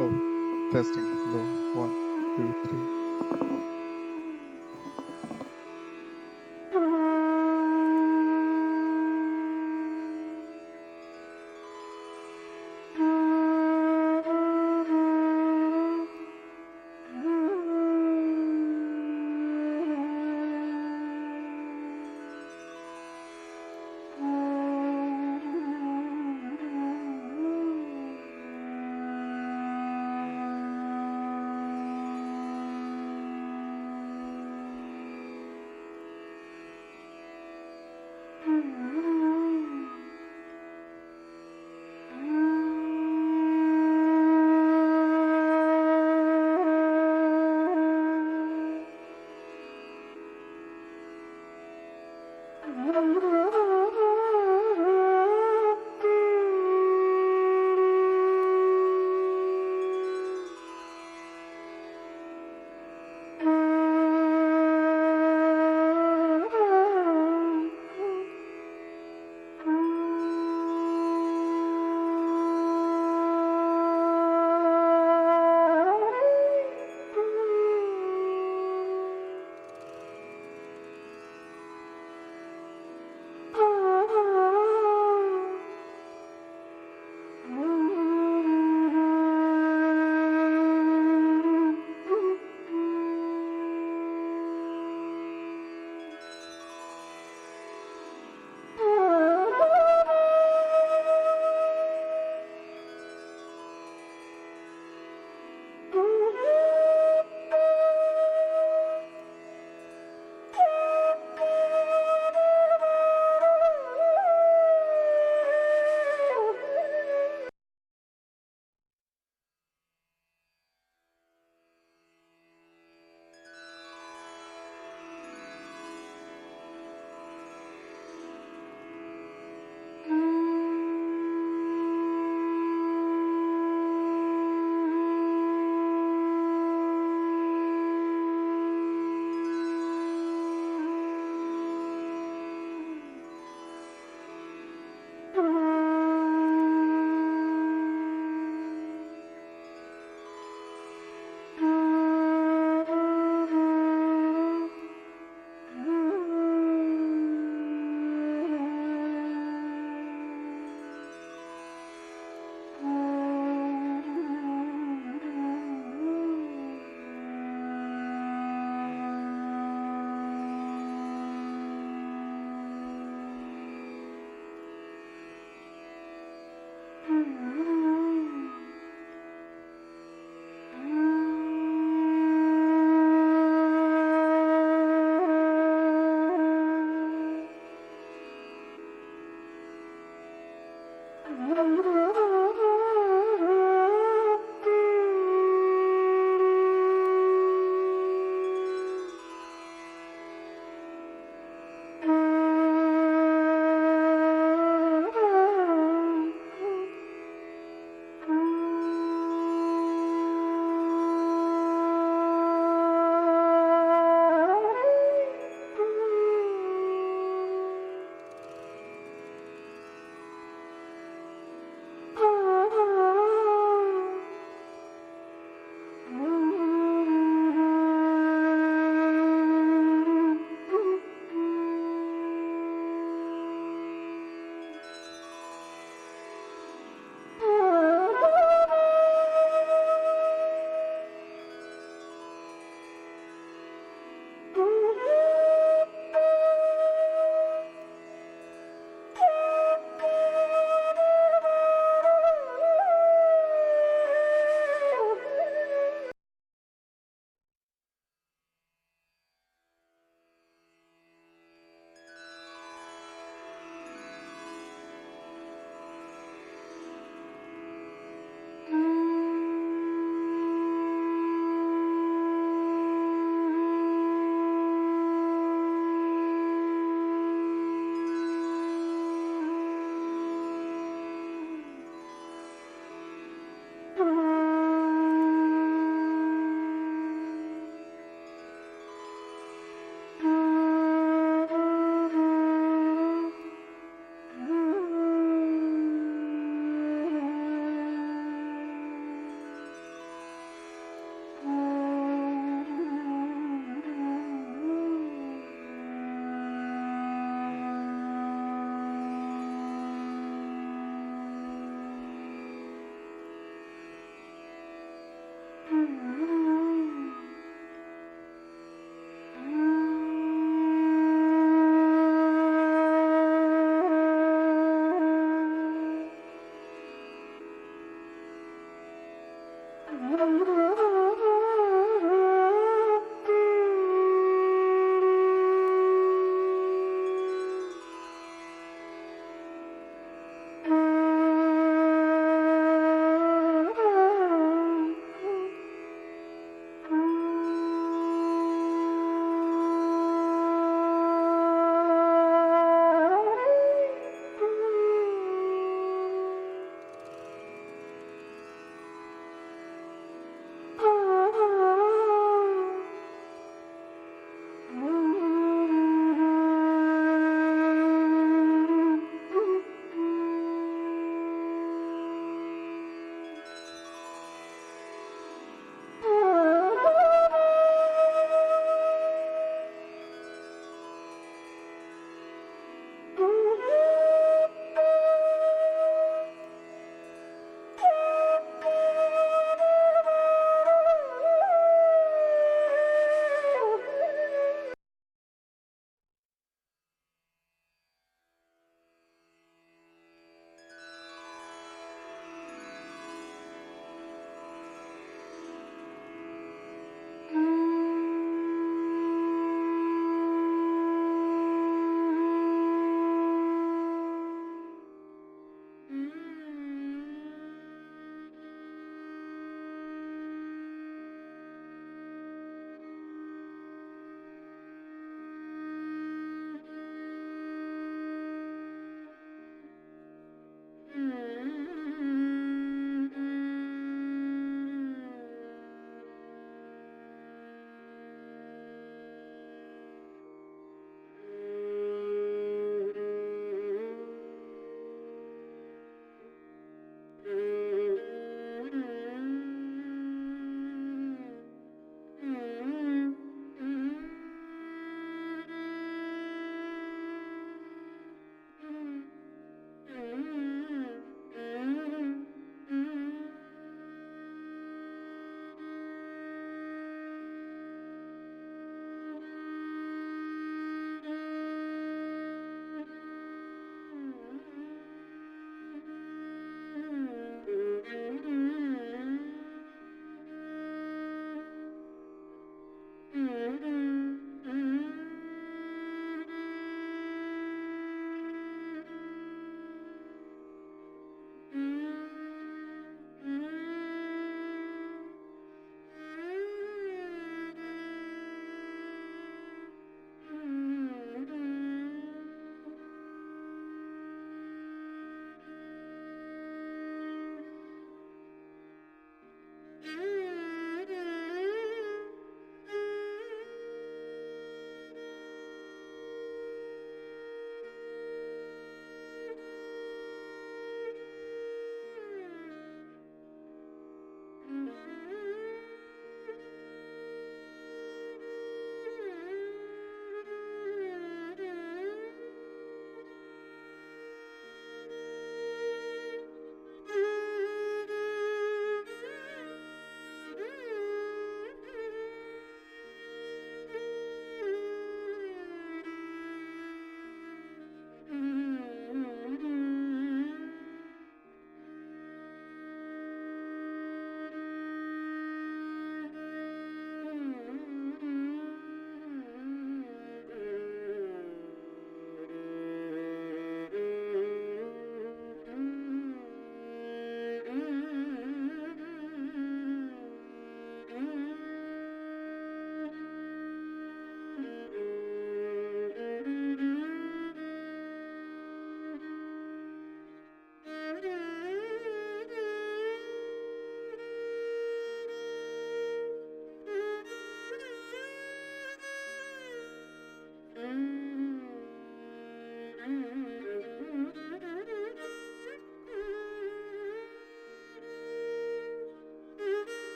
Hello, testing. Hello, one, two, three.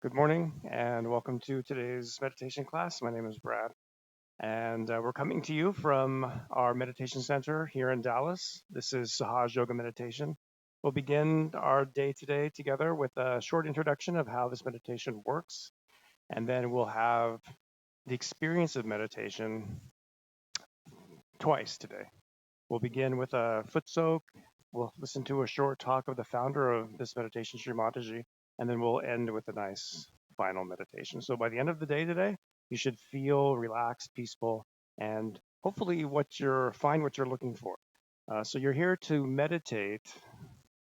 Good morning and welcome to today's meditation class. My name is Brad, and we're coming to you from our meditation center here in Dallas. This is Sahaja Yoga Meditation. We'll begin our day today together with a short introduction of how this meditation works, and then we'll have the experience of meditation twice today. We'll begin with a foot soak. We'll listen to a short talk of the founder of this meditation, Sri Mataji, and then we'll end with a nice final meditation. So by the end of the day today, you should feel relaxed, peaceful, and hopefully find what you're looking for. So you're here to meditate.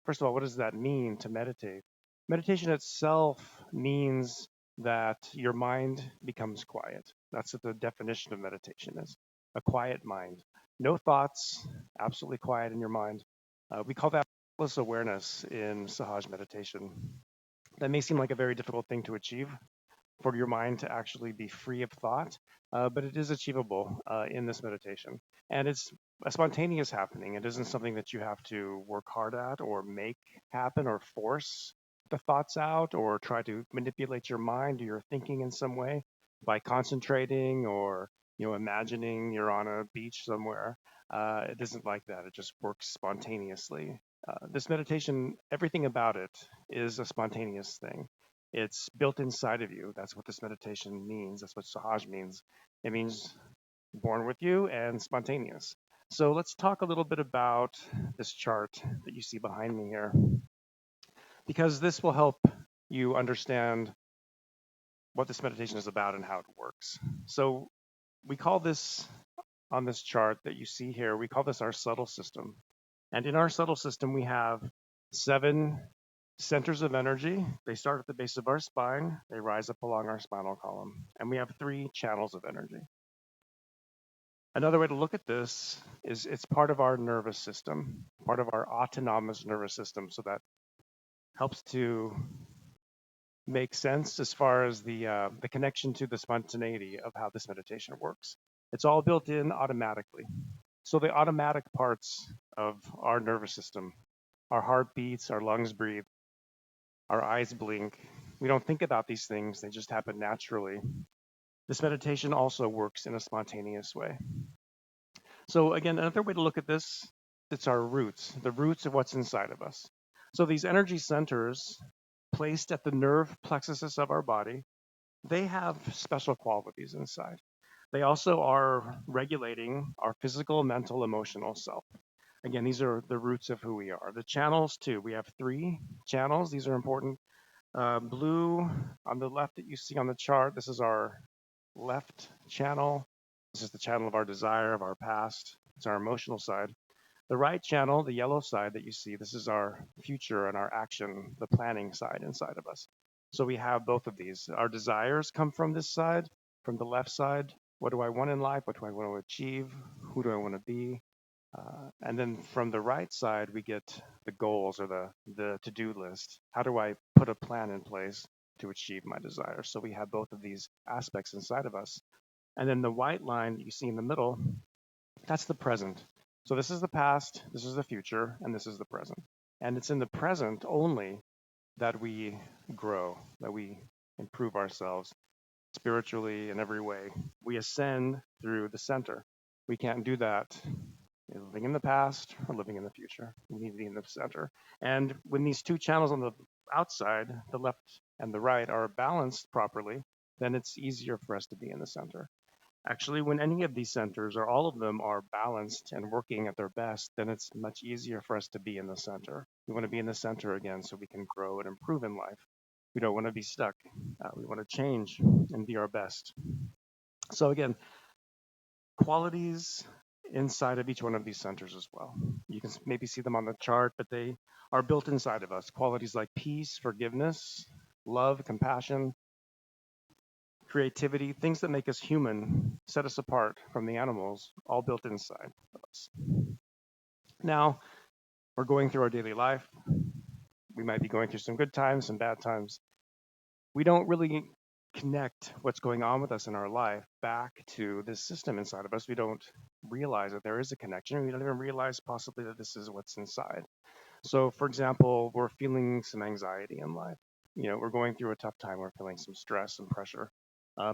First of all, what does that mean to meditate? Meditation itself means that your mind becomes quiet. That's what the definition of meditation is, a quiet mind. No thoughts, absolutely quiet in your mind. We call that mindless awareness in Sahaj meditation. That may seem like a very difficult thing to achieve, for your mind to actually be free of thought, but it is achievable in this meditation. And it's a spontaneous happening. It isn't something that you have to work hard at or make happen or force the thoughts out or try to manipulate your mind or your thinking in some way by concentrating or imagining you're on a beach somewhere. It isn't like that. It just works spontaneously. This meditation, everything about it is a spontaneous thing. It's built inside of you. That's what this meditation means. That's what Sahaj means. It means born with you and spontaneous. So let's talk a little bit about this chart that you see behind me here, because this will help you understand what this meditation is about and how it works. So we call this, on this chart that you see here, we call this our subtle system. And in our subtle system, we have 7 centers of energy. They start at the base of our spine, they rise up along our spinal column, and we have 3 channels of energy. Another way to look at this is it's part of our nervous system, part of our autonomous nervous system, so that helps to make sense as far as the connection to the spontaneity of how this meditation works. It's all built in automatically. So the automatic parts of our nervous system, our heart beats, our lungs breathe, our eyes blink. We don't think about these things, they just happen naturally. This meditation also works in a spontaneous way. So, again, another way to look at this, it's our roots, the roots of what's inside of us. So, these energy centers placed at the nerve plexuses of our body, they have special qualities inside. They also are regulating our physical, mental, emotional self. Again, these are the roots of who we are. The channels, too. We have 3 channels. These are important. Blue on the left that you see on the chart, this is our left channel. This is the channel of our desire, of our past. It's our emotional side. The right channel, the yellow side that you see, this is our future and our action, the planning side inside of us. So we have both of these. Our desires come from this side, from the left side. What do I want in life? What do I want to achieve? Who do I want to be? And then from the right side, we get the goals or the to-do list. How do I put a plan in place to achieve my desire? So we have both of these aspects inside of us. And then the white line that you see in the middle, that's the present. So this is the past, this is the future, and this is the present. And it's in the present only that we grow, that we improve ourselves spiritually in every way. We ascend through the center. We can't do that living in the past or living in the future. We need to be in the center. And when these 2 channels on the outside, the left and the right, are balanced properly, then it's easier for us to be in the center. Actually, when any of these centers or all of them are balanced and working at their best, then it's much easier for us to be in the center. We want to be in the center again so we can grow and improve in life. We don't want to be stuck. We want to change and be our best. So, again, qualities inside of each one of these centers as well. You can maybe see them on the chart, but they are built inside of us. Qualities like peace, forgiveness, love, compassion, creativity, things that make us human, set us apart from the animals, all built inside of us. Now, we're going through our daily life. We might be going through some good times, some bad times. We don't really connect what's going on with us in our life back to this system inside of us. We don't realize that there is a connection. We don't even realize possibly that this is what's inside. So, for example, we're feeling some anxiety in life. we're going through a tough time, we're feeling some stress and pressure.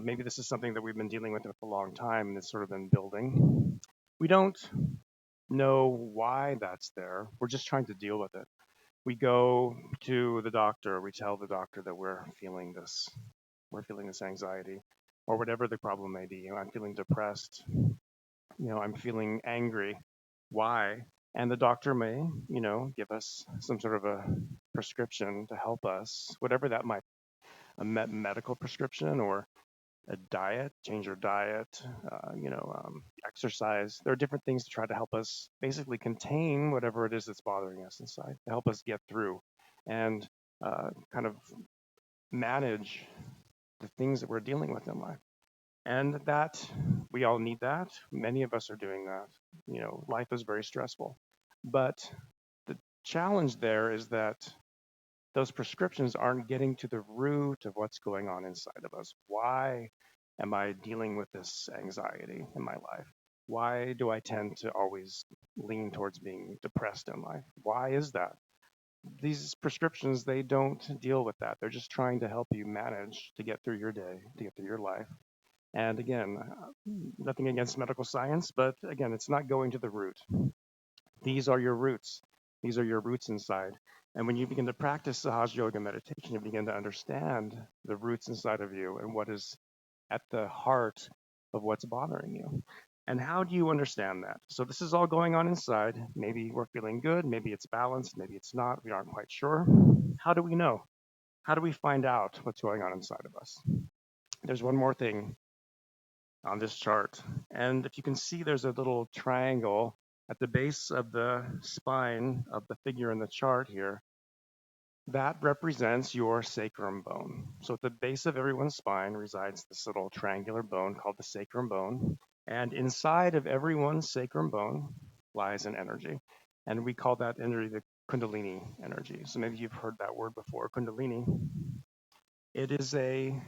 Maybe this is something that we've been dealing with for a long time and it's sort of been building. We don't know why that's there. We're just trying to deal with it. We go to the doctor, we tell the doctor that we're feeling this anxiety or whatever the problem may be. I'm feeling depressed, I'm feeling angry. Why? And the doctor may, give us some sort of a prescription to help us, whatever that might be, a medical prescription or a diet, change your diet, exercise. There are different things to try to help us basically contain whatever it is that's bothering us inside, to help us get through and kind of manage the things that we're dealing with in life. And that we all need that. Many of us are doing that. Life is very stressful. But the challenge there is that those prescriptions aren't getting to the root of what's going on inside of us. Why am I dealing with this anxiety in my life? Why do I tend to always lean towards being depressed in life? Why is that? These prescriptions, they don't deal with that. They're just trying to help you manage to get through your day, to get through your life. And again, nothing against medical science, but again, it's not going to the root. These are your roots. These are your roots inside. And when you begin to practice Sahaja Yoga meditation, you begin to understand the roots inside of you and what is at the heart of what's bothering you. And how do you understand that? So this is all going on inside. Maybe we're feeling good. Maybe it's balanced. Maybe it's not. We aren't quite sure. How do we know? How do we find out what's going on inside of us? There's one more thing on this chart. And if you can see, there's a little triangle at the base of the spine of the figure in the chart here. That represents your sacrum bone. So at the base of everyone's spine resides this little triangular bone called the sacrum bone. And inside of everyone's sacrum bone lies an energy. And we call that energy the Kundalini energy. So maybe you've heard that word before, Kundalini. It is a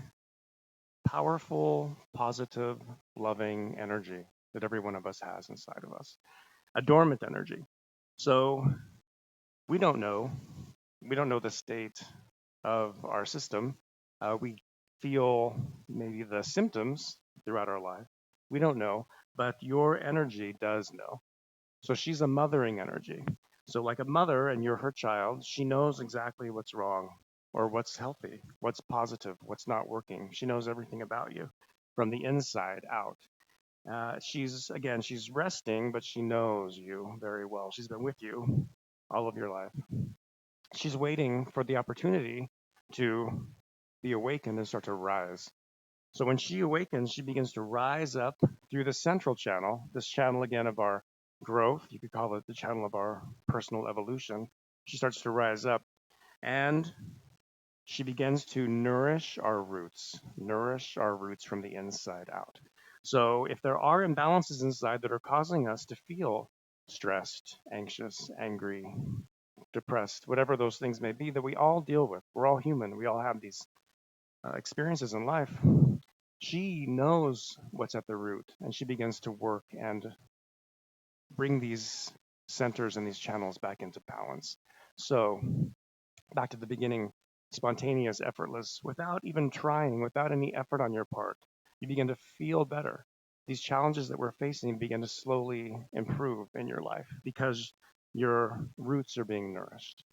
powerful, positive, loving energy that every one of us has inside of us, a dormant energy. So we don't know. We don't know the state of our system. We feel maybe the symptoms throughout our life. We don't know, but your energy does know. So she's a mothering energy. So, like a mother and you're her child, she knows exactly what's wrong or what's healthy, what's positive, what's not working. She knows everything about you from the inside out. She's resting, but she knows you very well. She's been with you all of your life. She's waiting for the opportunity to be awakened and start to rise. So when she awakens, she begins to rise up through the central channel, this channel again of our growth. You could call it the channel of our personal evolution. She starts to rise up and she begins to nourish our roots from the inside out. So if there are imbalances inside that are causing us to feel stressed, anxious, angry, depressed, whatever those things may be that we all deal with, we're all human, we all have these experiences in life. She knows what's at the root and she begins to work and bring these centers and these channels back into balance. So, back to the beginning, spontaneous, effortless, without even trying, without any effort on your part, you begin to feel better. These challenges that we're facing begin to slowly improve in your life because your roots are being nourished.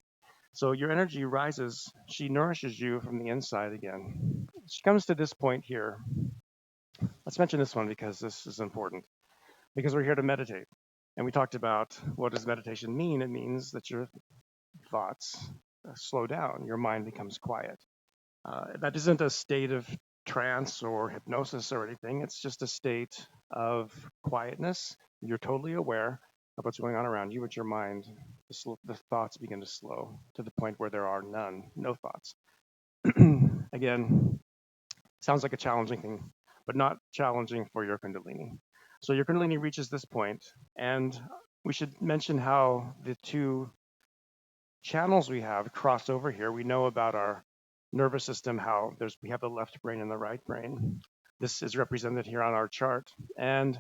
So your energy rises. She nourishes you from the inside again. She comes to this point here. Let's mention this one because this is important. Because we're here to meditate. And we talked about what does meditation mean? It means that your thoughts slow down, your mind becomes quiet. That isn't a state of trance or hypnosis or anything. It's just a state of quietness. You're totally aware of what's going on around you, but your mind, the thoughts begin to slow to the point where there are no thoughts. Again, sounds like a challenging thing, but not challenging for your Kundalini. So your Kundalini reaches this point, and we should mention how the two channels we have cross over here. We know about our nervous system, how we have the left brain and the right brain. This is represented here on our chart. And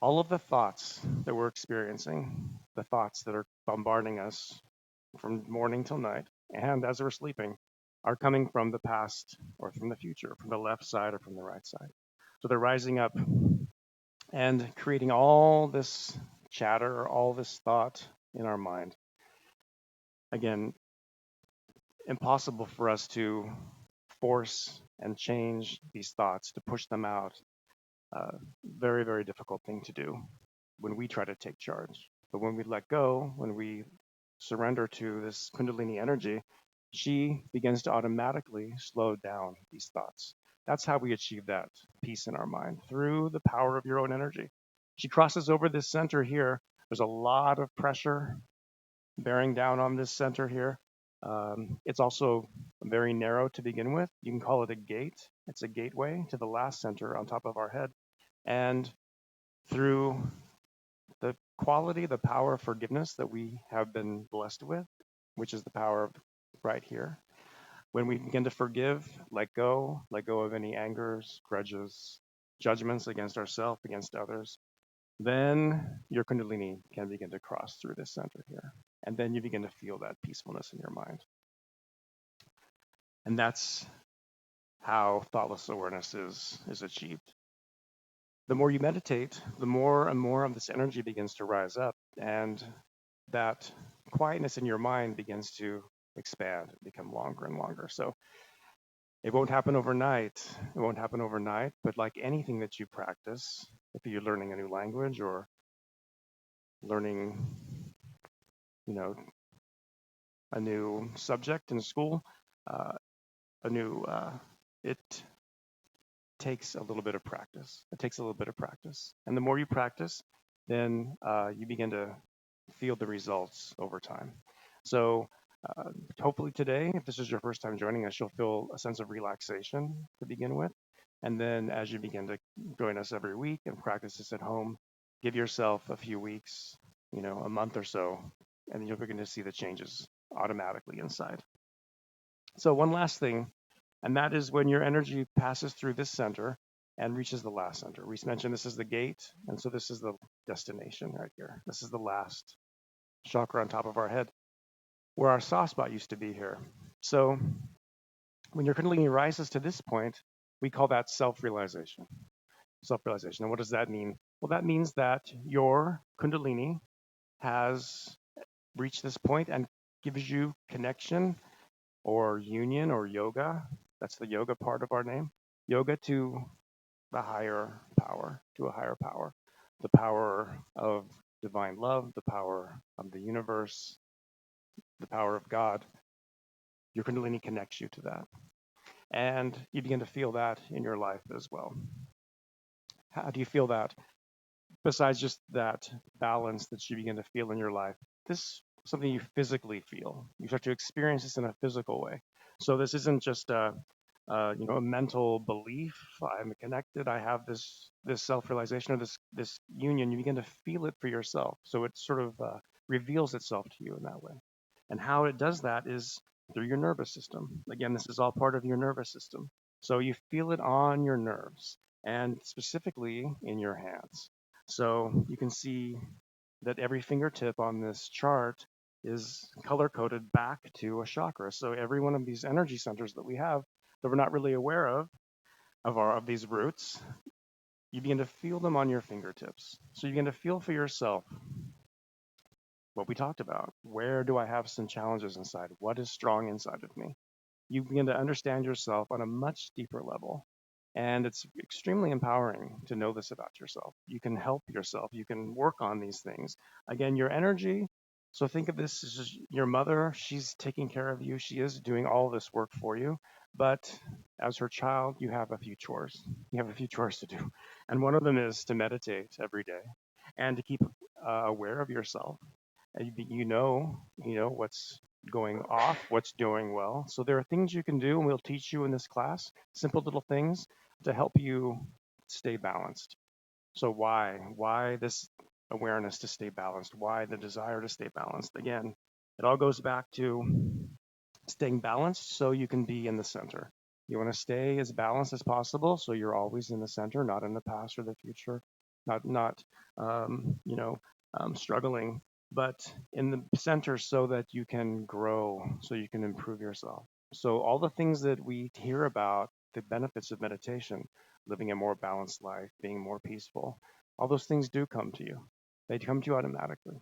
all of the thoughts that we're experiencing, the thoughts that are bombarding us from morning till night, and as we're sleeping, are coming from the past or from the future, from the left side or from the right side. So they're rising up and creating all this chatter, all this thought in our mind. Again, impossible for us to force and change these thoughts, to push them out. Very, very difficult thing to do when we try to take charge. But when we let go, when we surrender to this Kundalini energy, she begins to automatically slow down these thoughts. That's how we achieve that peace in our mind, through the power of your own energy. She crosses over this center here. There's a lot of pressure bearing down on this center here. It's also very narrow to begin with. You can call it a gate. It's a gateway to the last center on top of our head. And through the quality, the power of forgiveness that we have been blessed with, which is the power of right here. When we begin to forgive, let go of any angers, grudges, judgments against ourselves, against others, then your Kundalini can begin to cross through this center here. And then you begin to feel that peacefulness in your mind. And that's how thoughtless awareness is achieved. The more you meditate, the more and more of this energy begins to rise up, and that quietness in your mind begins to expand, become longer and longer. So it won't happen overnight. It won't happen overnight, but like anything that you practice, if you're learning a new language or learning, you know, a new subject in school, uh, it takes a little bit of practice. It takes a little bit of practice. And the more you practice, then you begin to feel the results over time. So hopefully today, if this is your first time joining us, you'll feel a sense of relaxation to begin with. And then as you begin to join us every week and practice this at home, give yourself a few weeks, a month or so, and you'll begin to see the changes automatically inside. So one last thing, and that is when your energy passes through this center and reaches the last center. We mentioned this is the gate, and so this is the destination right here. This is the last chakra on top of our head, where our soft spot used to be here. So when your Kundalini rises to this point, we call that self-realization. Self-realization. And what does that mean? Well, that means that your Kundalini has reached this point and gives you connection or union or yoga. That's the yoga part of our name. Yoga to the higher power, to a higher power. The power of divine love, the power of the universe, the power of God. Your Kundalini connects you to that. And you begin to feel that in your life as well. How do you feel that? Besides just that balance that you begin to feel in your life, this is something you physically feel. You start to experience this in a physical way. So this isn't just a mental belief. I'm connected. I have this self-realization or this union. You begin to feel it for yourself. So it sort of reveals itself to you in that way. And how it does that is through your nervous system. Again, this is all part of your nervous system. So you feel it on your nerves and specifically in your hands. So you can see that every fingertip on this chart is color coded back to a chakra. So every one of these energy centers that we have that we're not really aware of these roots, you begin to feel them on your fingertips. So you begin to feel for yourself what we talked about. Where do I have some challenges inside? What is strong inside of me? You begin to understand yourself on a much deeper level. And it's extremely empowering to know this about yourself. You can help yourself. You can work on these things. Again, your energy. So think of this as your mother. She's taking care of you. She is doing all this work for you. But as her child, you have a few chores. You have a few chores to do. And one of them is to meditate every day and to keep aware of yourself. And you know what's going off, what's doing well. So there are things you can do, and we'll teach you in this class, simple little things to help you stay balanced. So why this awareness to stay balanced? Why the desire to stay balanced? Again, it all goes back to staying balanced so you can be in the center. You want to stay as balanced as possible so you're always in the center, not in the past or the future, not struggling, but in the center so that you can grow, so you can improve yourself. So all the things that we hear about, the benefits of meditation, living a more balanced life, being more peaceful, all those things do come to you. They come to you automatically.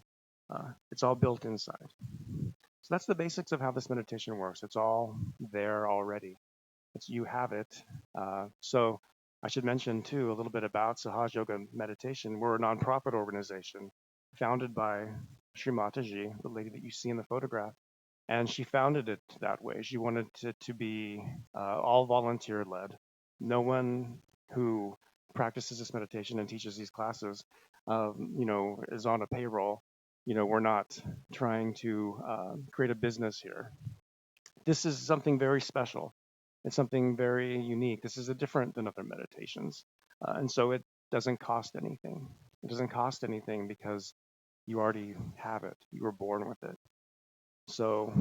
It's all built inside. So that's the basics of how this meditation works. It's all there already. You have it. So I should mention too a little bit about Sahaja Yoga Meditation. We're a nonprofit organization founded by Sri Mataji, the lady that you see in the photograph, and she founded it that way. She wanted it to be all volunteer led. No one who practices this meditation and teaches these classes, is on a payroll. We're not trying to create a business here. This is something very special. It's something very unique. This is different than other meditations. And so it doesn't cost anything. It doesn't cost anything because you already have it. You were born with it. So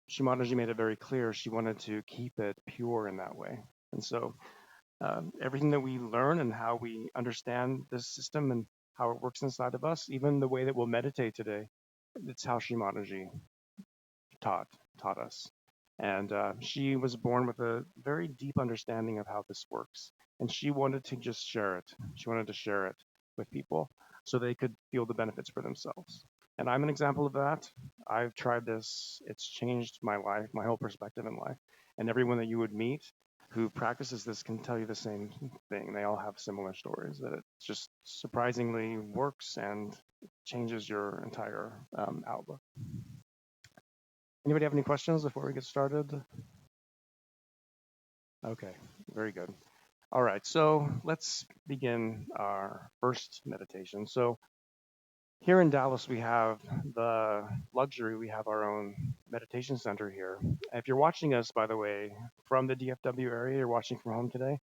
Shimadaji made it very clear she wanted to keep it pure in that way. And so everything that we learn and how we understand this system and how it works inside of us, even the way that we'll meditate today, it's how Shimadaji taught taught us. And she was born with a very deep understanding of how this works. And she wanted to just share it. She wanted to share it with people so they could feel the benefits for themselves. And I'm an example of that. I've tried this. It's changed my life, my whole perspective in life. And everyone that you would meet who practices this can tell you the same thing. They all have similar stories that it just surprisingly works and changes your entire outlook. Anybody have any questions before we get started? Okay, very good. All right, so let's begin our first meditation. So here in Dallas, we have the luxury, we have our own meditation center here. If you're watching us, by the way, from the DFW area, you're watching from home today,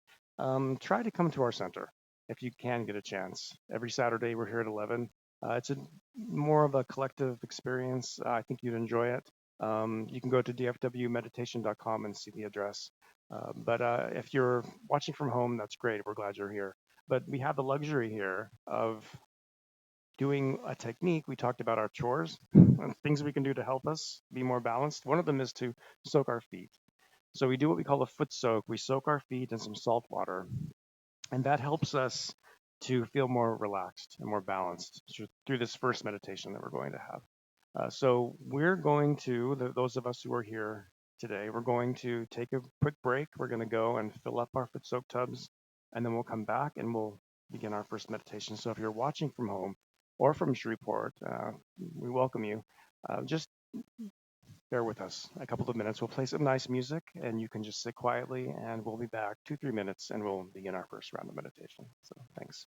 try to come to our center if you can get a chance. Every Saturday, we're here at 11. It's more of a collective experience. I think you'd enjoy it. You can go to dfwmeditation.com and see the address. But if you're watching from home, that's great. We're glad you're here. But we have the luxury here of doing a technique. We talked about our chores and things we can do to help us be more balanced. One of them is to soak our feet. So we do what we call a foot soak. We soak our feet in some salt water, and that helps us to feel more relaxed and more balanced through this first meditation that we're going to have. So we're going to, those of us who are here today, we're going to take a quick break. We're going to go and fill up our foot soak tubs, and then we'll come back and we'll begin our first meditation. So if you're watching from home or from Shreveport, we welcome you. Just bear with us a couple of minutes. We'll play some nice music, and you can just sit quietly, and we'll be back 2-3 minutes, and we'll begin our first round of meditation. So thanks.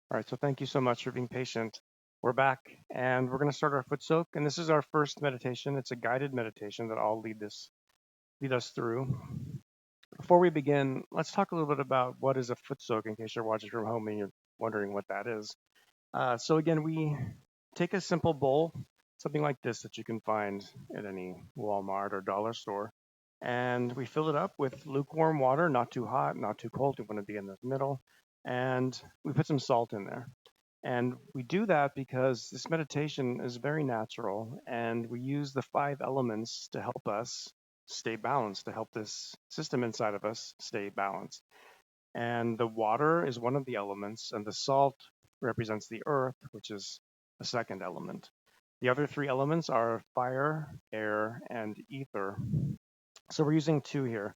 All right, so thank you so much for being patient. We're back and we're going to start our foot soak. And this is our first meditation. It's a guided meditation that I'll lead us through. Before we begin, let's talk a little bit about what is a foot soak in case you're watching from home and you're wondering what that is. So again, we take a simple bowl, something like this that you can find at any Walmart or dollar store, and we fill it up with lukewarm water, not too hot, not too cold. We want to be in the middle, and we put some salt in there. And we do that because this meditation is very natural, and we use the five elements to help us stay balanced, to help this system inside of us stay balanced. And the water is one of the elements, and the salt represents the earth, which is a second element. The other three elements are fire, air, and ether. So we're using two here.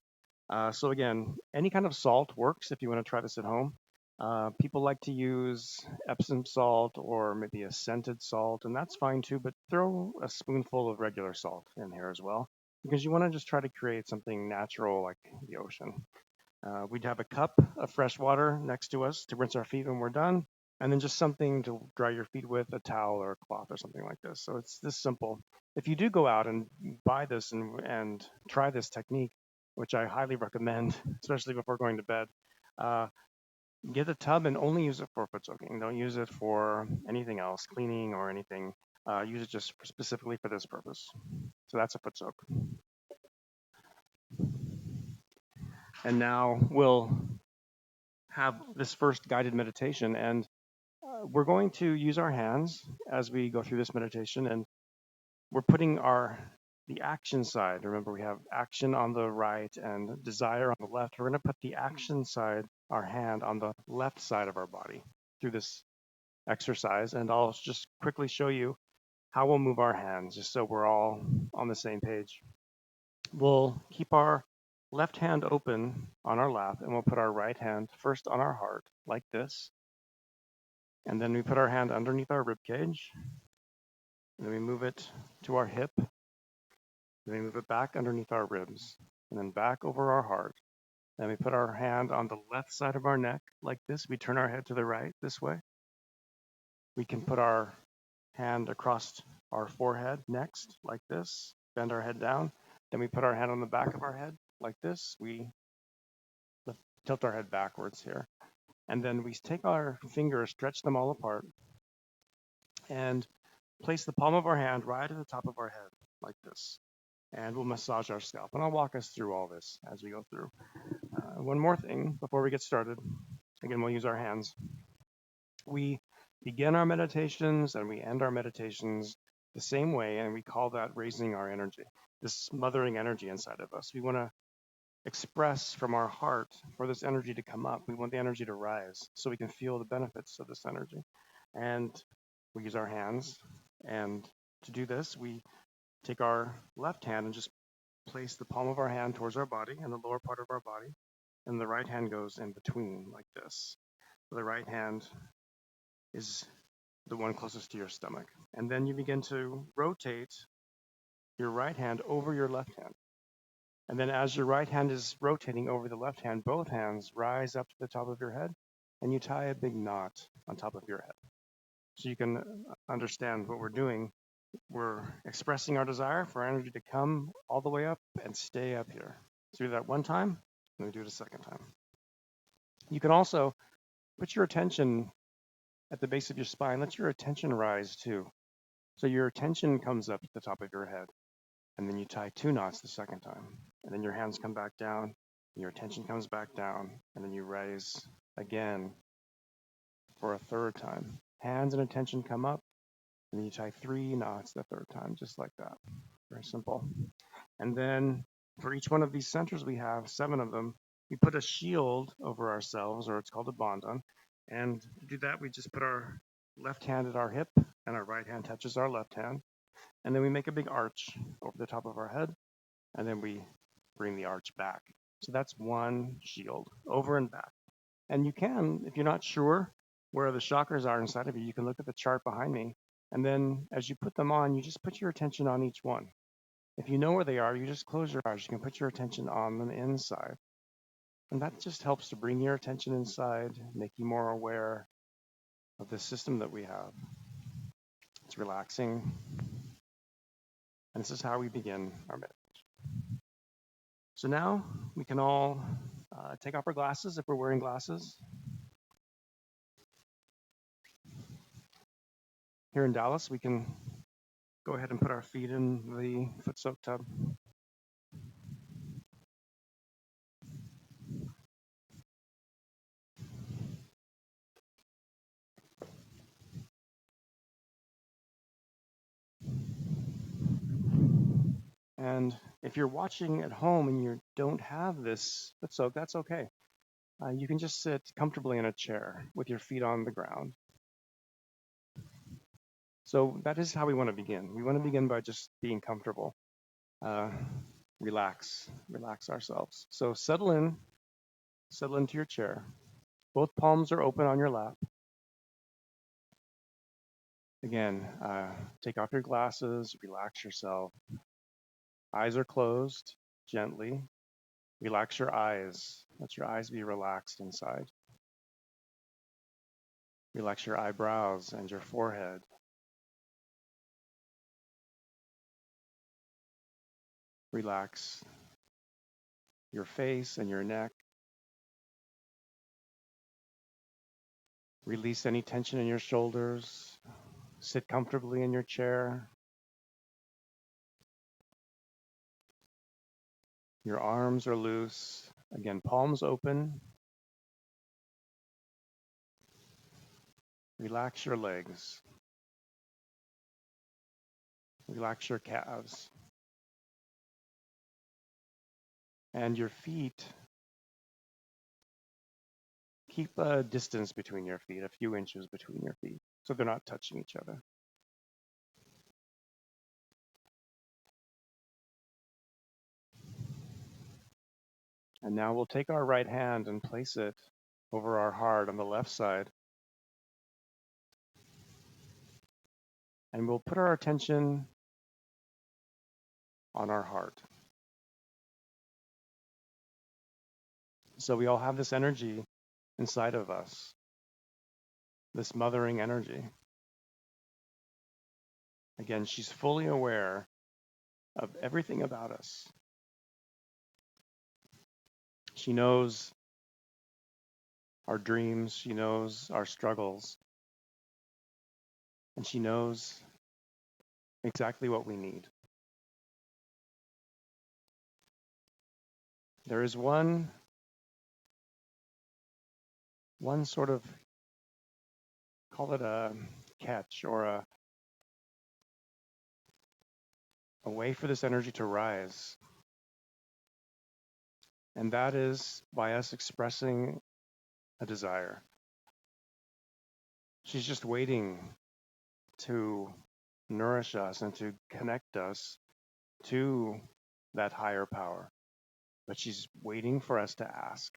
So again, any kind of salt works if you want to try this at home. People like to use Epsom salt or maybe a scented salt, and that's fine too, but throw a spoonful of regular salt in here as well, because you want to just try to create something natural like the ocean. We'd have a cup of fresh water next to us to rinse our feet when we're done, and then just something to dry your feet with, a towel or a cloth or something like this. So it's this simple. If you do go out and buy this and try this technique, which I highly recommend, especially before going to bed, uh, get a tub and only use it for foot soaking. Don't use it for anything else, cleaning or anything. Use it just specifically for this purpose. So that's a foot soak. And now we'll have this first guided meditation, and we're going to use our hands as we go through this meditation, and we're putting the action side. Remember, we have action on the right and desire on the left. We're going to put the action side, our hand, on the left side of our body through this exercise, and I'll just quickly show you how we'll move our hands, just so we're all on the same page. We'll keep our left hand open on our lap, and we'll put our right hand first on our heart, like this. And then we put our hand underneath our rib cage. And then we move it to our hip. And then we move it back underneath our ribs. And then back over our heart. Then we put our hand on the left side of our neck, like this. We turn our head to the right this way. We can put our hand across our forehead next, like this. Bend our head down. Then we put our hand on the back of our head, like this. We tilt our head backwards here. And then we take our fingers, stretch them all apart, and place the palm of our hand right at the top of our head, like this. And we'll massage our scalp. And I'll walk us through all this as we go through. One more thing before we get started. Again, we'll use our hands. We begin our meditations and we end our meditations the same way, and we call that raising our energy, this mothering energy inside of us. We want to express from our heart for this energy to come up. We want the energy to rise so we can feel the benefits of this energy. And we use our hands. And to do this, we take our left hand and just place the palm of our hand towards our body and the lower part of our body. And the right hand goes in between, like this. So the right hand is the one closest to your stomach. And then you begin to rotate your right hand over your left hand. And then as your right hand is rotating over the left hand, both hands rise up to the top of your head, and you tie a big knot on top of your head. So you can understand what we're doing. We're expressing our desire for energy to come all the way up and stay up here. So do that one time, and we do it a second time. You can also put your attention at the base of your spine. Let your attention rise too. So your attention comes up to the top of your head, and then you tie two knots the second time. And then your hands come back down, and your attention comes back down, and then you raise again for a third time. Hands and attention come up, and then you tie three knots the third time, just like that. Very simple. And then for each one of these centers, we have 7 of them. We put a shield over ourselves, or it's called a bandhan. And to do that, we just put our left hand at our hip, and our right hand touches our left hand. And then we make a big arch over the top of our head, and then we bring the arch back. So that's one shield, over and back. And you can, if you're not sure where the chakras are inside of you, you can look at the chart behind me. And then as you put them on, you just put your attention on each one. If you know where they are, you just close your eyes. You can put your attention on them inside. And that just helps to bring your attention inside, make you more aware, of this system that we have. It's relaxing. And this is how we begin our meditation. So now we can all take off our glasses if we're wearing glasses. Here in Dallas, we can go ahead and put our feet in the foot soak tub. And if you're watching at home and you don't have this foot soak, that's okay. You can just sit comfortably in a chair with your feet on the ground. So that is how we want to begin. We want to begin by just being comfortable. Relax ourselves. So settle into your chair. Both palms are open on your lap. Again, take off your glasses, relax yourself. Eyes are closed, gently. Relax your eyes. Let your eyes be relaxed inside. Relax your eyebrows and your forehead. Relax your face and your neck. Release any tension in your shoulders. Sit comfortably in your chair. Your arms are loose. Again, palms open. Relax your legs. Relax your calves. And your feet. Keep a distance between your feet, a few inches between your feet, so they're not touching each other. And now we'll take our right hand and place it over our heart on the left side. And we'll put our attention on our heart. So we all have this energy inside of us, this mothering energy. Again, she's fully aware of everything about us. She knows our dreams, she knows our struggles, and she knows exactly what we need. There is one sort of, call it a catch or a way for this energy to rise. And that is by us expressing a desire. She's just waiting to nourish us and to connect us to that higher power. But she's waiting for us to ask.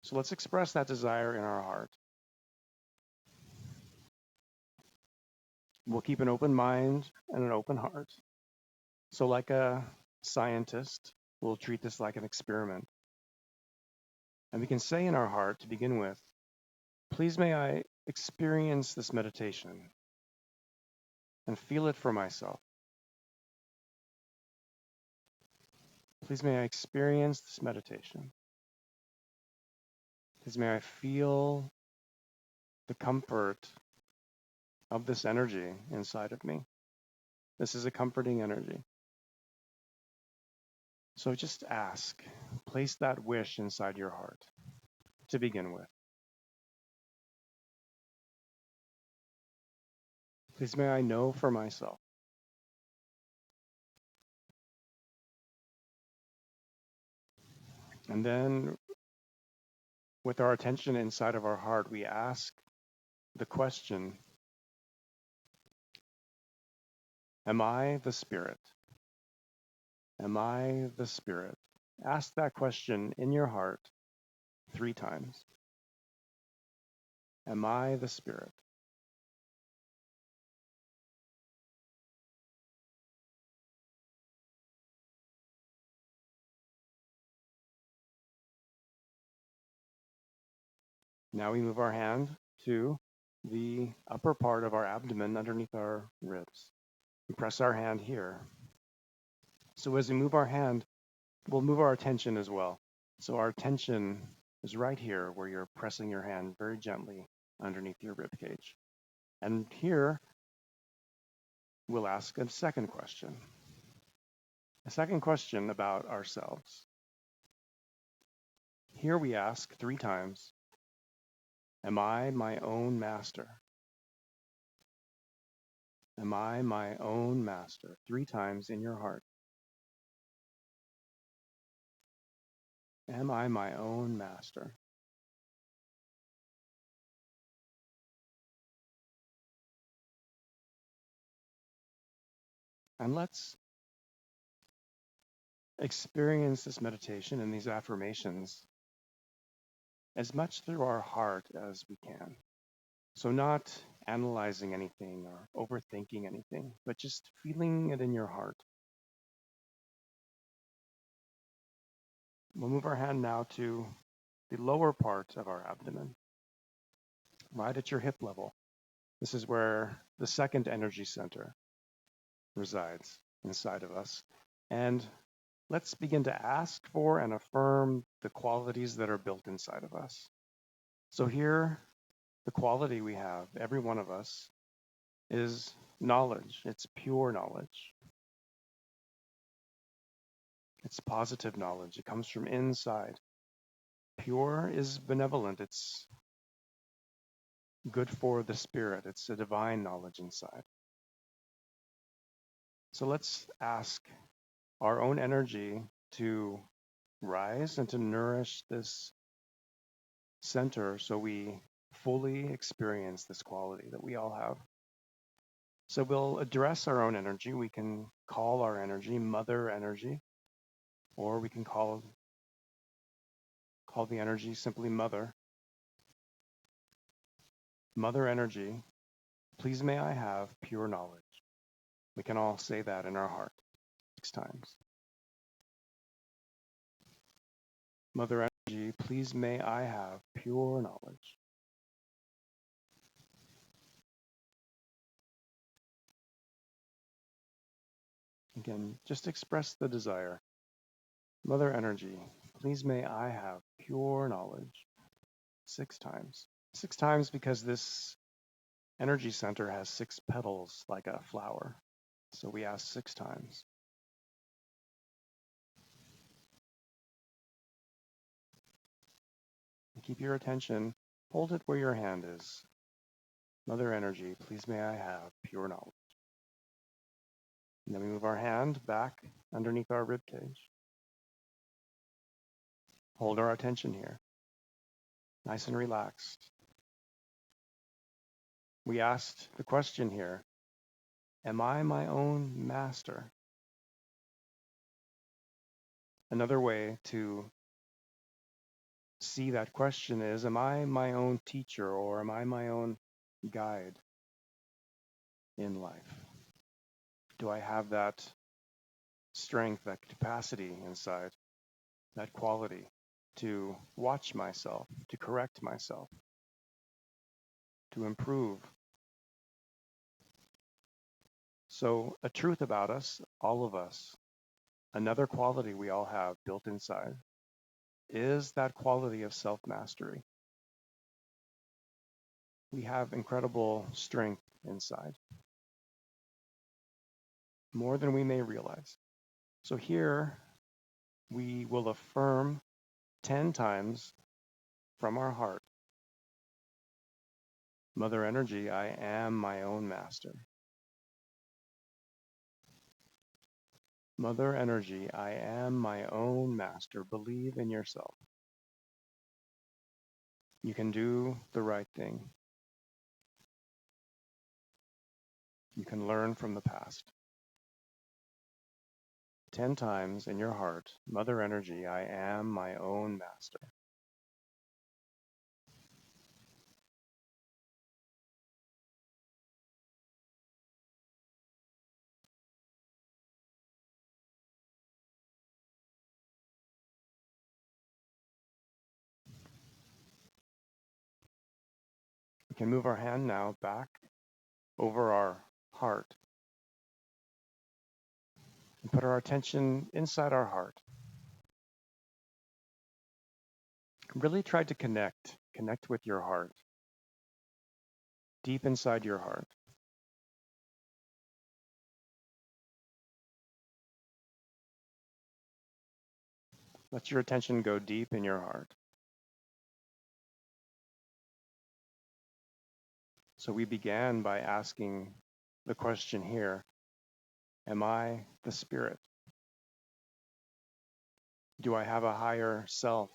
So let's express that desire in our heart. We'll keep an open mind and an open heart. So like a scientist, we'll treat this like an experiment. And we can say in our heart to begin with, please may I experience this meditation and feel it for myself. Please may I experience this meditation. Please may I feel the comfort of this energy inside of me. This is a comforting energy. So just ask, place that wish inside your heart to begin with. Please may I know for myself. And then with our attention inside of our heart, we ask the question, am I the spirit? Am I the spirit? Ask that question in your heart 3 times. Am I the spirit? Now we move our hand to the upper part of our abdomen underneath our ribs. We press our hand here. So as we move our hand, we'll move our attention as well. So our attention is right here where you're pressing your hand very gently underneath your rib cage. And here we'll ask a second question. A second question about ourselves. Here we ask 3 times, am I my own master? Am I my own master? 3 times in your heart. Am I my own master? And let's experience this meditation and these affirmations as much through our heart as we can. So not analyzing anything or overthinking anything, but just feeling it in your heart. We'll move our hand now to the lower part of our abdomen, right at your hip level. This is where the second energy center resides inside of us. And let's begin to ask for and affirm the qualities that are built inside of us. So here, the quality we have, every one of us, is knowledge. It's pure knowledge. It's positive knowledge. It comes from inside. Pure is benevolent. It's good for the spirit. It's a divine knowledge inside. So let's ask our own energy to rise and to nourish this center so we fully experience this quality that we all have. So we'll address our own energy. We can call our energy Mother Energy, or we can call the energy simply Mother. Mother Energy, please may I have pure knowledge. We can all say that in our heart 6 times. Mother Energy, please may I have pure knowledge. Again, just express the desire. Mother Energy, please may I have pure knowledge. 6 times. 6 times because this energy center has 6 petals like a flower. So we ask 6 times. And keep your attention, hold it where your hand is. Mother Energy, please may I have pure knowledge. And then we move our hand back underneath our rib cage. Hold our attention here, nice and relaxed. We asked the question here, am I my own master? Another way to see that question is, am I my own teacher or am I my own guide in life? Do I have that strength, that capacity inside, that quality to watch myself, to correct myself, to improve? So a truth about us, all of us, another quality we all have built inside is that quality of self-mastery. We have incredible strength inside, more than we may realize. So here we will affirm 10 times from our heart, Mother Energy, I am my own master. Mother Energy, I am my own master. Believe in yourself. You can do the right thing. You can learn from the past. 10 times in your heart, Mother Energy, I am my own master. can move our hand now back over our heart and put our attention inside our heart. Really try to connect with your heart, deep inside your heart. Let your attention go deep in your heart. So we began by asking the question here, am I the spirit? Do I have a higher self?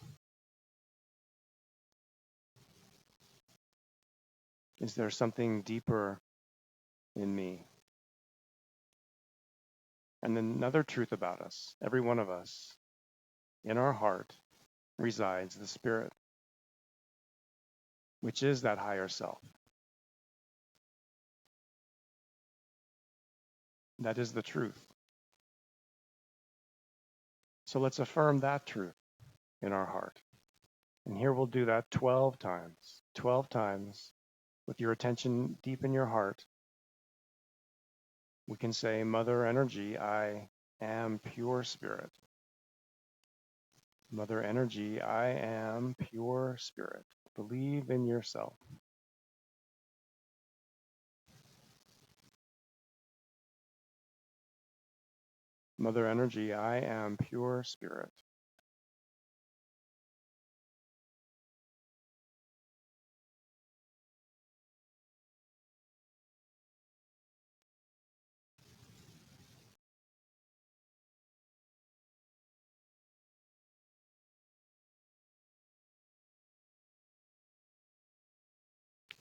Is there something deeper in me? And then another truth about us, every one of us, in our heart resides the spirit, which is that higher self. That is the truth. So let's affirm that truth in our heart. And here we'll do that 12 times. 12 times with your attention deep in your heart. We can say, Mother Energy, I am pure spirit. Mother Energy, I am pure spirit. Believe in yourself. Mother Energy, I am pure spirit.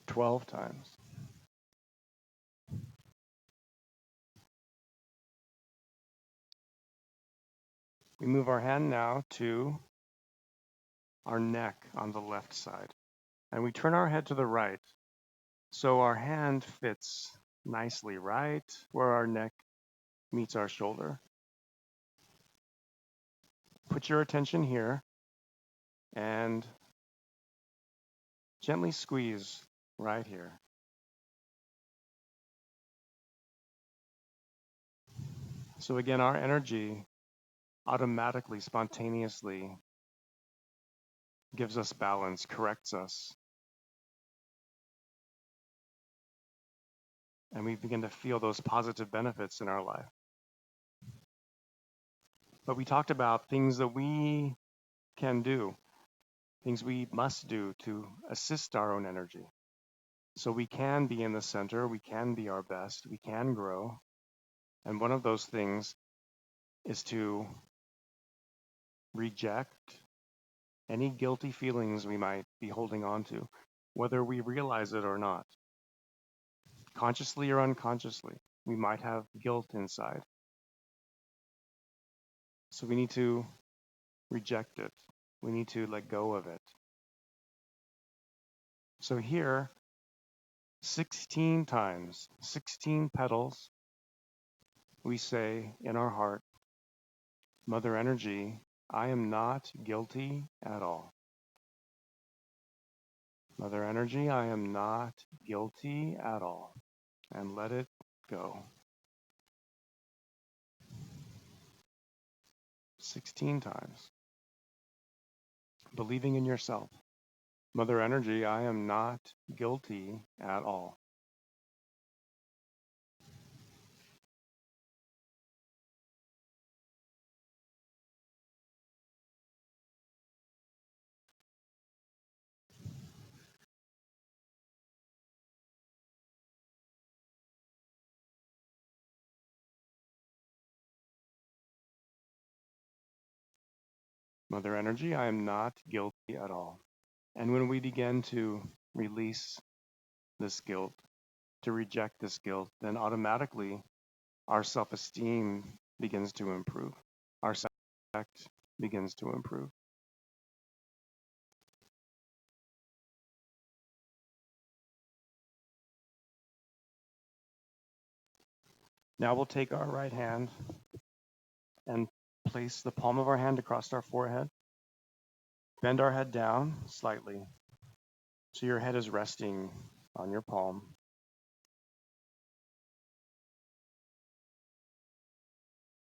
Twelve times. We move our hand now to our neck on the left side. And we turn our head to the right. So our hand fits nicely right where our neck meets our shoulder. Put your attention here and gently squeeze right here. So again, our energy automatically, spontaneously gives us balance, corrects us. And we begin to feel those positive benefits in our life. But we talked about things that we can do, things we must do to assist our own energy. So we can be in the center, we can be our best, we can grow. And one of those things is to reject any guilty feelings we might be holding on to, whether we realize it or not. Consciously or unconsciously, we might have guilt inside. So we need to reject it. We need to let go of it. So here, 16 times, 16 petals, we say in our heart, Mother Energy, I am not guilty at all. Mother Energy, I am not guilty at all. And let it go. 16 times. Believing in yourself. Mother Energy, I am not guilty at all. Mother Energy, I am not guilty at all. And when we begin to release this guilt, to reject this guilt, then automatically our self-esteem begins to improve. Our self-respect begins to improve. Now we'll take our right hand and place the palm of our hand across our forehead. Bend our head down slightly so your head is resting on your palm.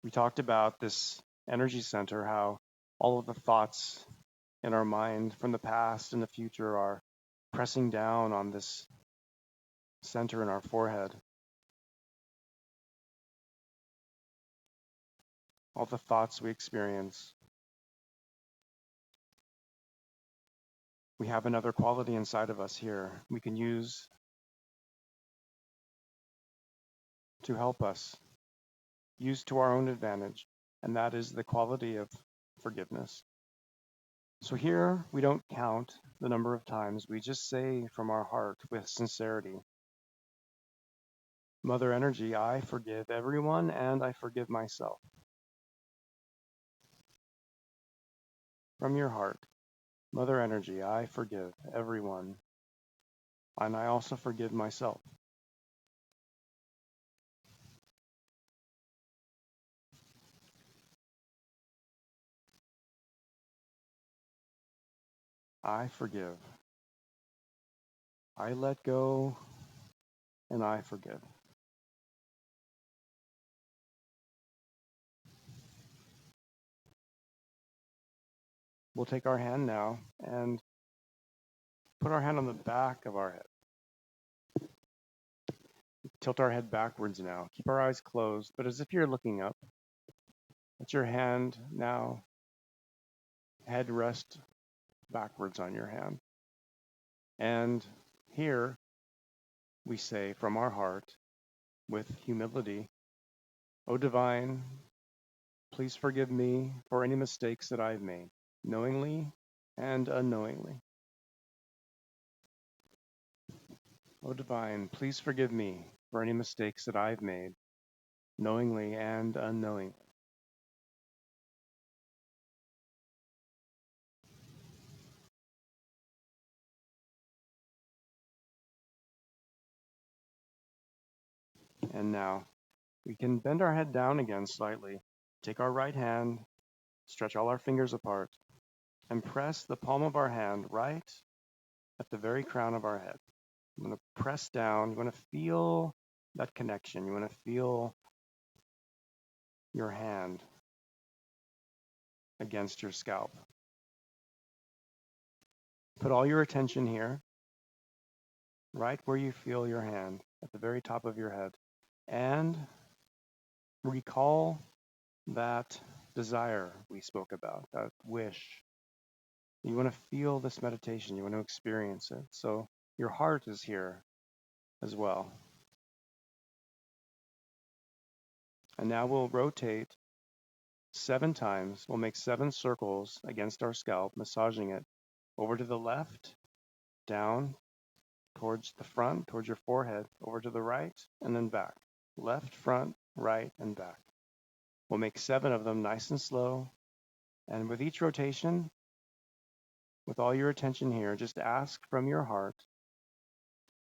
We talked about this energy center, how all of the thoughts in our mind from the past and the future are pressing down on this center in our forehead. All the thoughts we experience. We have another quality inside of us here we can use to help us, use to our own advantage, and that is the quality of forgiveness. So here we don't count the number of times, we just say from our heart with sincerity, Mother Energy, I forgive everyone and I forgive myself. From your heart, Mother Energy, I forgive everyone and I also forgive myself. I forgive. I let go and I forgive. We'll take our hand now and put our hand on the back of our head. Tilt our head backwards now. Keep our eyes closed, but as if you're looking up. Let your hand now, head rest backwards on your hand. And here we say from our heart with humility, O Divine, please forgive me for any mistakes that I've made, knowingly and unknowingly. O Divine, please forgive me for any mistakes that I've made, knowingly and unknowingly. And now we can bend our head down again slightly, take our right hand, stretch all our fingers apart, and press the palm of our hand right at the very crown of our head. I'm going to press down. You want to feel that connection. You want to feel your hand against your scalp. Put all your attention here, right where you feel your hand, at the very top of your head. And recall that desire we spoke about, that wish. You want to feel this meditation. You want to experience it. So your heart is here as well. And now we'll rotate 7 times. We'll make 7 circles against our scalp, massaging it over to the left, down towards the front, towards your forehead, over to the right, and then back. Left, front, right, and back. We'll make 7 of them nice and slow. And with each rotation, with all your attention here, just ask from your heart,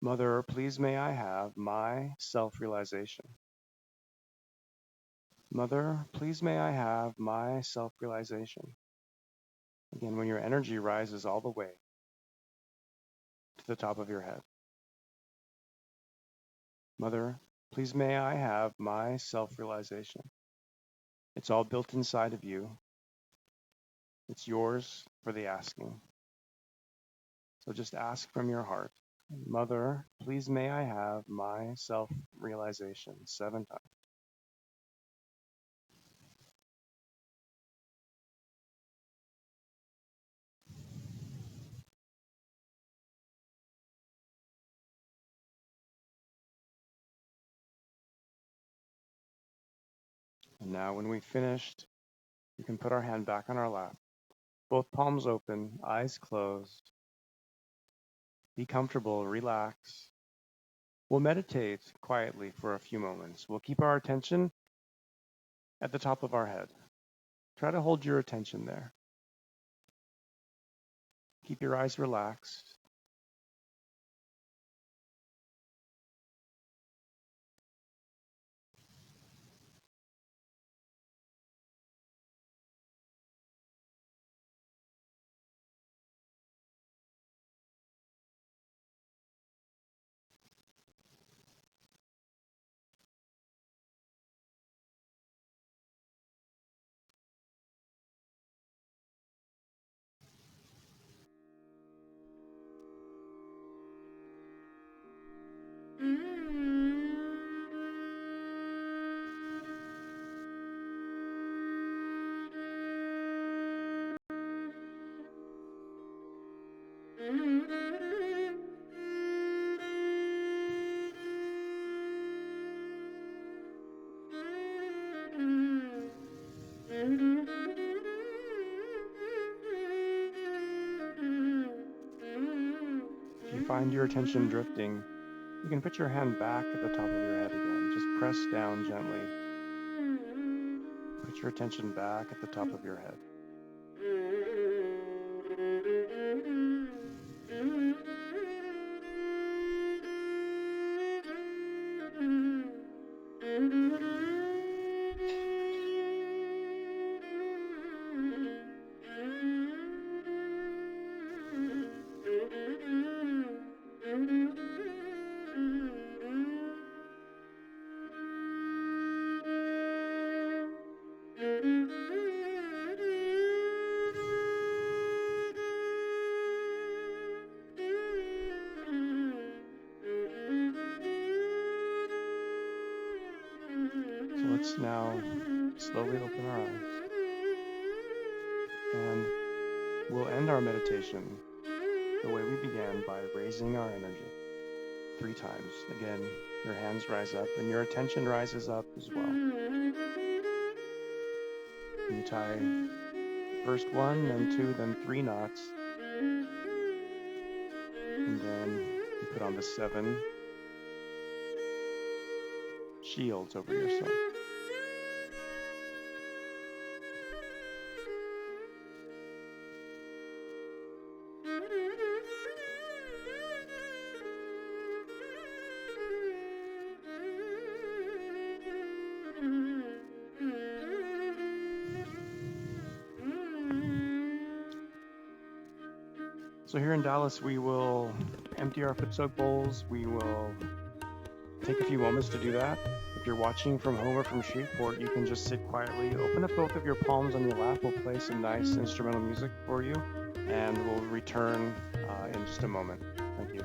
Mother, please may I have my self-realization. Mother, please may I have my self-realization. Again, when your energy rises all the way to the top of your head. Mother, please may I have my self-realization. It's all built inside of you. It's yours for the asking. So just ask from your heart. Mother, please may I have my self-realization 7 times. And now when we've finished, you can put our hand back on our lap. Both palms open, eyes closed. Be comfortable, relax. We'll meditate quietly for a few moments. We'll keep our attention at the top of our head. Try to hold your attention there. Keep your eyes relaxed. find your attention drifting, you can put your hand back at the top of your head again. Just press down gently. Put your attention back at the top of your head. So let's now slowly open our eyes, and we'll end our meditation the way we began by raising our energy 3 times. Again, your hands rise up and your attention rises up as well. You tie first 1, then 2, then 3 knots, and then you put on the 7 shields over yourself. So here in Dallas, we will empty our foot soak bowls. We will take a few moments to do that. If you're watching from home or from Shreveport, you can just sit quietly. Open up both of your palms on your lap. We'll play some nice instrumental music for you, and we'll return in just a moment. Thank you.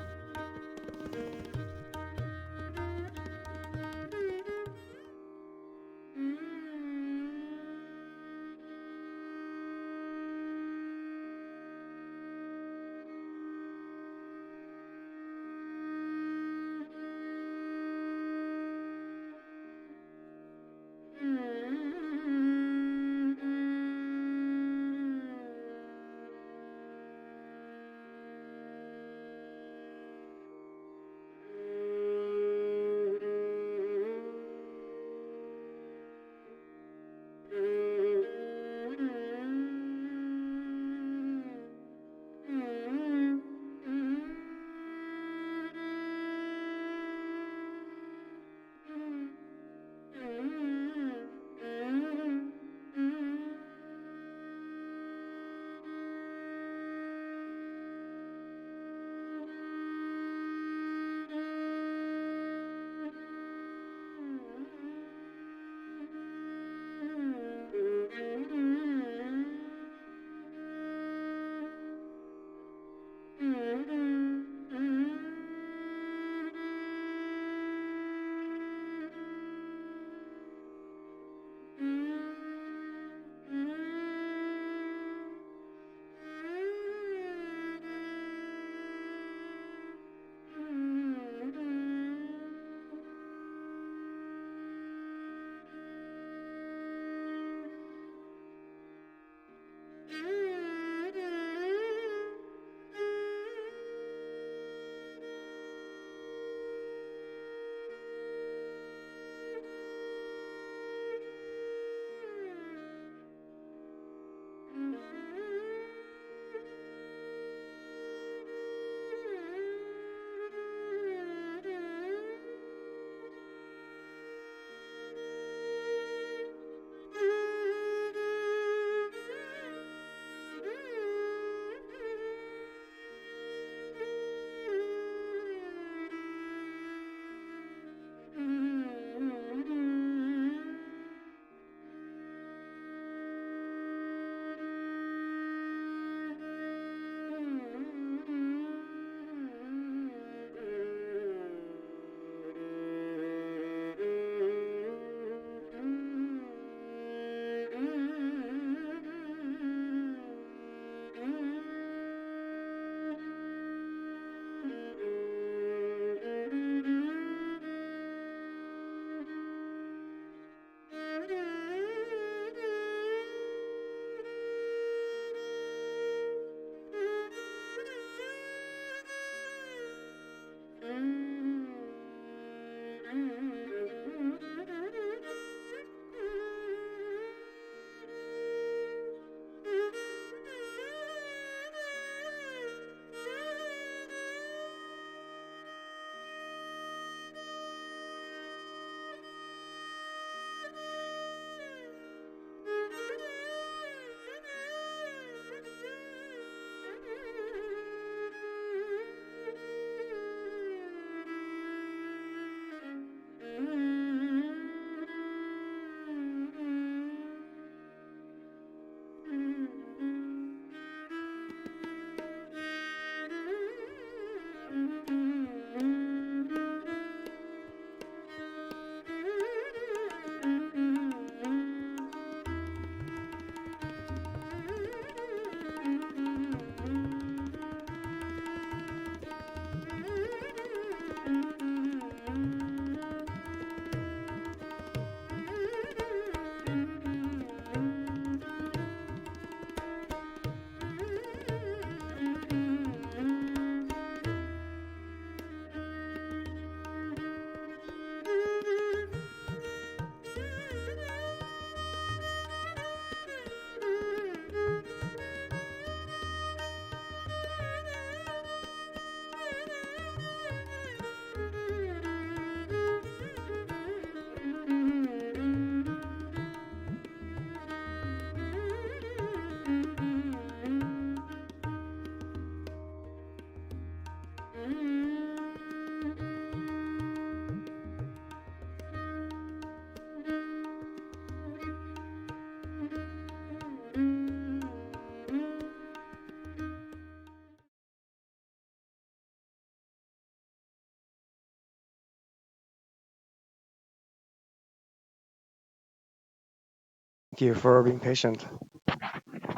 Thank you for being patient.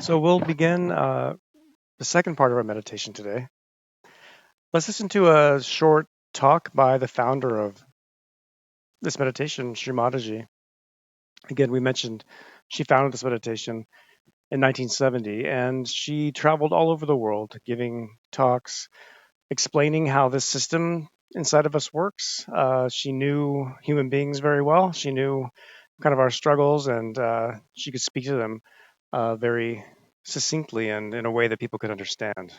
So we'll begin the second part of our meditation today. Let's listen to a short talk by the founder of this meditation, Sri Mataji. Again, we mentioned she founded this meditation in 1970, and she traveled all over the world giving talks, explaining how this system inside of us works. She knew human beings very well. She knew kind of our struggles, and she could speak to them very succinctly and in a way that people could understand.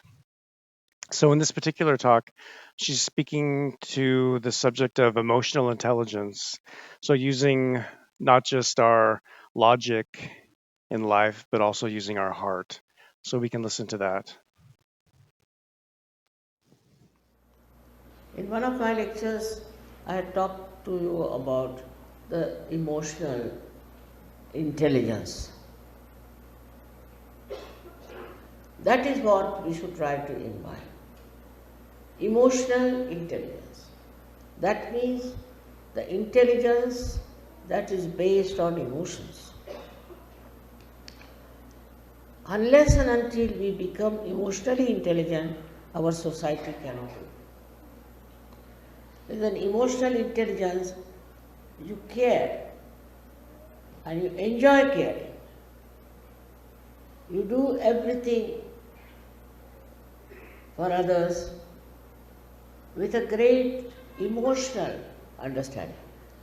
So, in this particular talk, she's speaking to the subject of emotional intelligence. So, using not just our logic in life, but also using our heart. So, we can listen to that. In one of my lectures, I had talked to you about the emotional intelligence. That is what we should try to imbibe. Emotional intelligence. That means the intelligence that is based on emotions. Unless and until we become emotionally intelligent, our society cannot do. With an emotional intelligence, you care and you enjoy caring. You do everything for others with a great emotional understanding.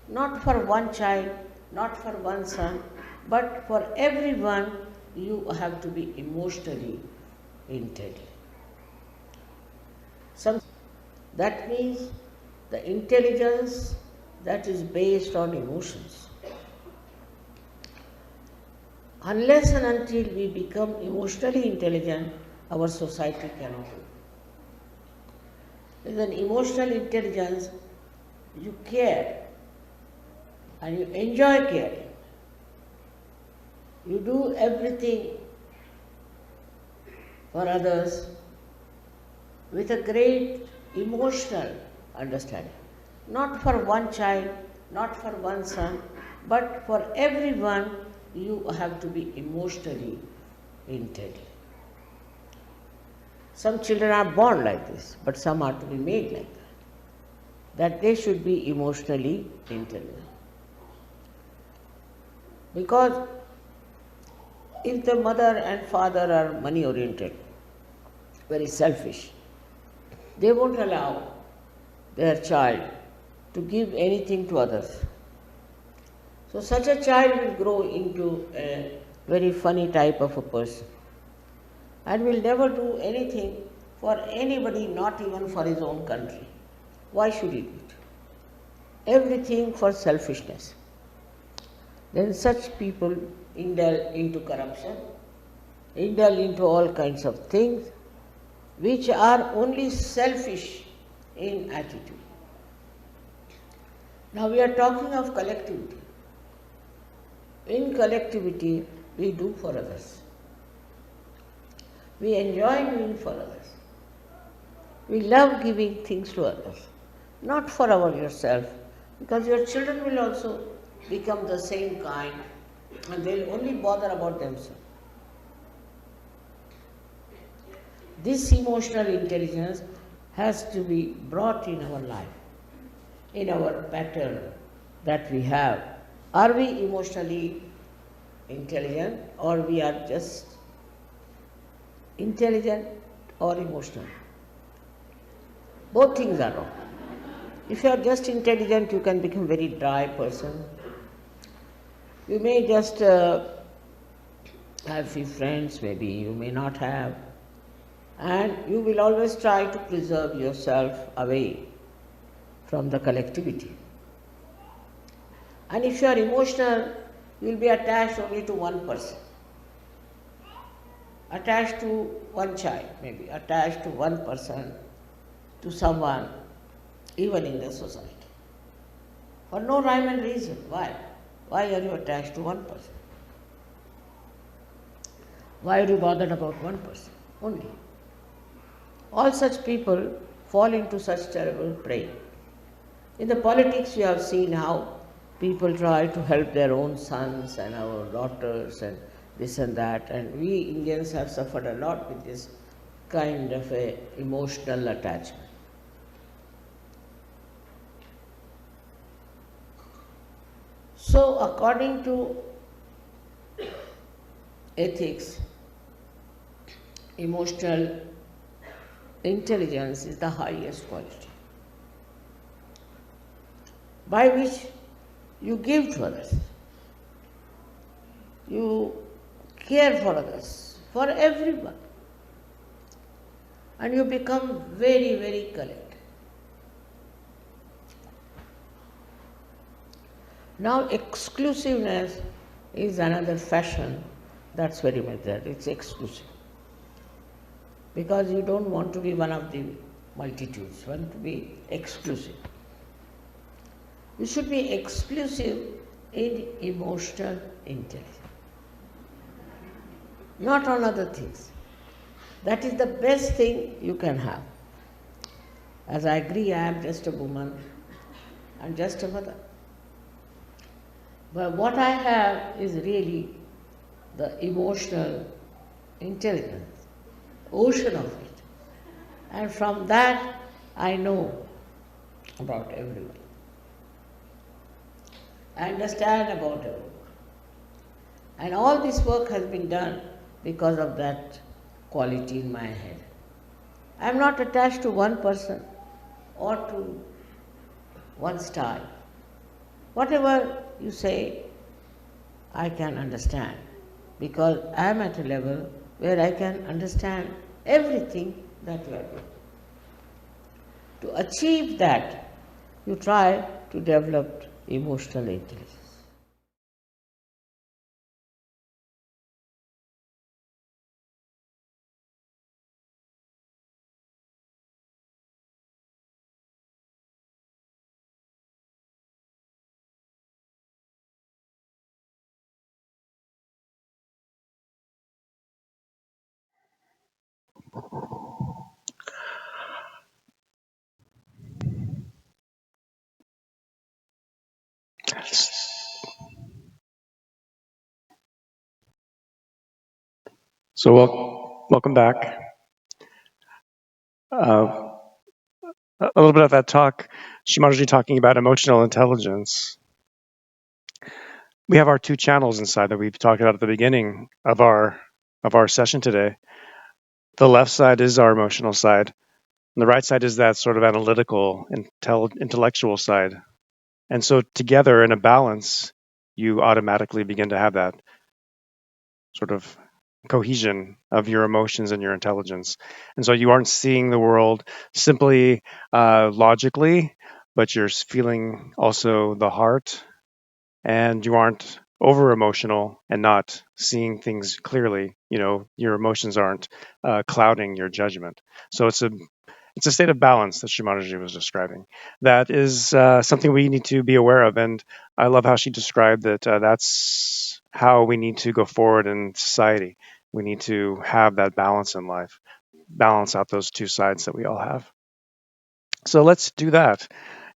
Not for one child, not for one son, but for everyone you have to be emotionally intelligent. That means the intelligence that is based on emotions. Unless and until we become emotionally intelligent, our society cannot do. With an emotional intelligence, you care and you enjoy caring. You do everything for others with a great emotional understanding. Not for one child, not for one son, but for everyone you have to be emotionally intelligent. Some children are born like this, but some are to be made like that. That they should be emotionally intelligent. Because if the mother and father are money oriented, very selfish, they won't allow their child to give anything to others. So such a child will grow into a very funny type of a person and will never do anything for anybody, not even for his own country. Why should he do it? Everything for selfishness. Then such people indulge into corruption, indulge into all kinds of things which are only selfish in attitude. Now we are talking of collectivity. In collectivity, we do for others. We enjoy doing for others. We love giving things to others, not for yourself, because your children will also become the same kind and they'll only bother about themselves. This emotional intelligence has to be brought in our life, in our pattern that we have. Are we emotionally intelligent, or we are just intelligent or emotional? Both things are wrong. If you are just intelligent, you can become a very dry person. You may just have few friends, maybe you may not have, and you will always try to preserve yourself away from the collectivity. And if you are emotional, you will be attached only to one person, attached to one child, maybe attached to one person, to someone, even in the society, for no rhyme and reason. Why? Why are you attached to one person? Why are you bothered about one person only? All such people fall into such terrible prey. In the politics, you have seen how People try to help their own sons and our daughters and this and that, and we Indians have suffered a lot with this kind of a emotional attachment. So according to ethics, emotional intelligence is the highest quality by which you give to others, you care for others, for everyone, and you become very, very collected. Now, exclusiveness is another fashion that's very much there. It's exclusive. Because you don't want to be one of the multitudes, you want to be exclusive. You should be exclusive in emotional intelligence, not on other things. That is the best thing you can have. As I agree, I am just a woman, I'm just a mother. But what I have is really the emotional intelligence, ocean of it. And from that, I know about everyone. I understand about everyone. And all this work has been done because of that quality in my head. I am not attached to one person or to one style. Whatever you say, I can understand, because I am at a level where I can understand everything that you are doing. To achieve that, you try to develop emotional intelligence. So, welcome back. Uh, a little bit of that talk, Shimaji talking about emotional intelligence. We have our two channels inside that we've talked about at the beginning of our session today. The left side is our emotional side, and the right side is that sort of analytical, intellectual side. And so together in a balance, you automatically begin to have that sort of cohesion of your emotions and your intelligence. And so you aren't seeing the world simply logically, but you're feeling also the heart, and you aren't over emotional and not seeing things clearly. You know, your emotions aren't clouding your judgment. So it's a state of balance that Shimanaji was describing. That is something we need to be aware of. And I love how she described that that's how we need to go forward in society. We need to have that balance in life, balance out those two sides that we all have. So let's do that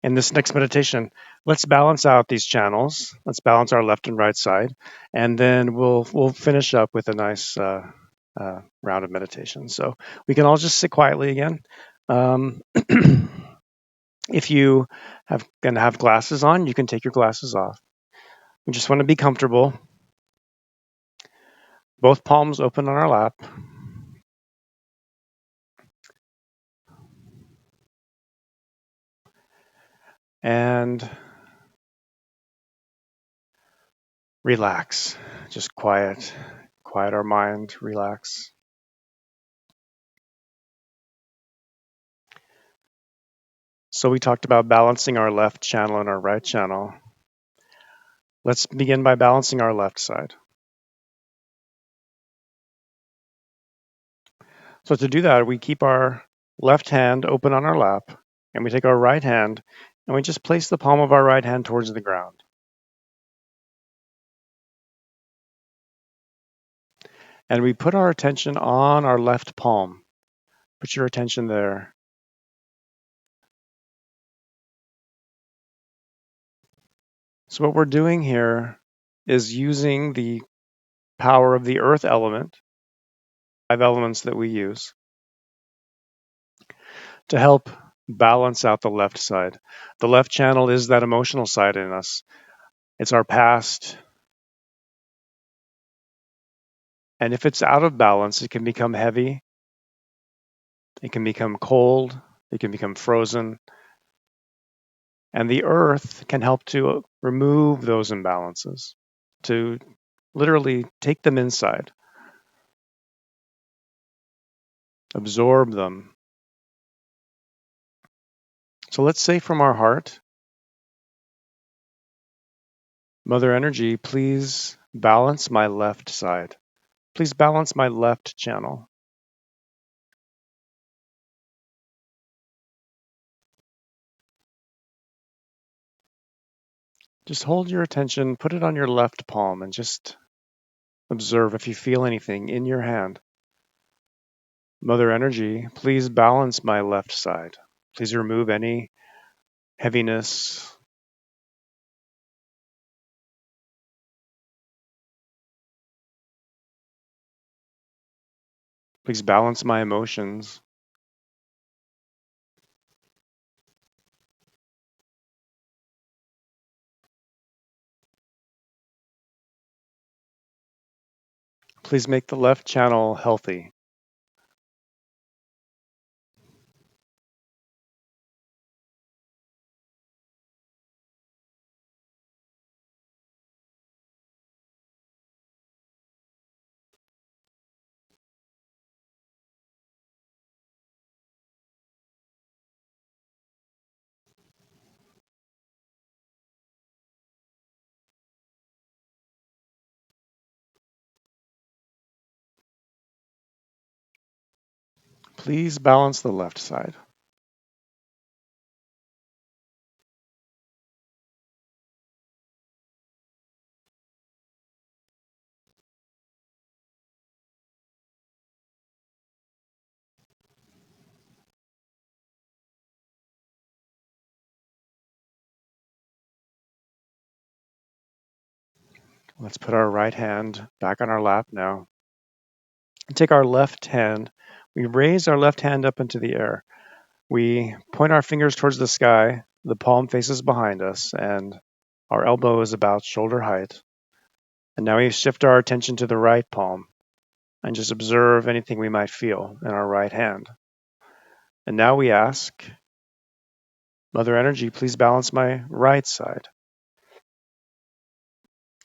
in this next meditation. Let's balance out these channels. Let's balance our left and right side, and then we'll finish up with a nice round of meditation. So we can all just sit quietly again. Um, if you have gonna have glasses on, you can take your glasses off. We just want to be comfortable. Both palms open on our lap. And relax. Just quiet our mind, relax. So we talked about balancing our left channel and our right channel. Let's begin by balancing our left side. So to do that, we keep our left hand open on our lap, and we take our right hand and we just place the palm of our right hand towards the ground. And we put our attention on our left palm. Put your attention there. So what we're doing here is using the power of the earth element, 5 elements that we use, to help balance out the left side. The left channel is that emotional side in us. It's our past. And if it's out of balance, it can become heavy. It can become cold. It can become frozen. And the earth can help to remove those imbalances, to literally take them inside, absorb them. So let's say from our heart, Mother Energy, please balance my left side. Please balance my left channel. Just hold your attention, put it on your left palm, and just observe if you feel anything in your hand. Mother Energy, please balance my left side. Please remove any heaviness. Please balance my emotions. Please make the left channel healthy. Please balance the left side. Let's put our right hand back on our lap now. Take our left hand. We raise our left hand up into the air. We point our fingers towards the sky. The palm faces behind us, and our elbow is about shoulder height. And now we shift our attention to the right palm and just observe anything we might feel in our right hand. And now we ask, Mother Energy, please balance my right side.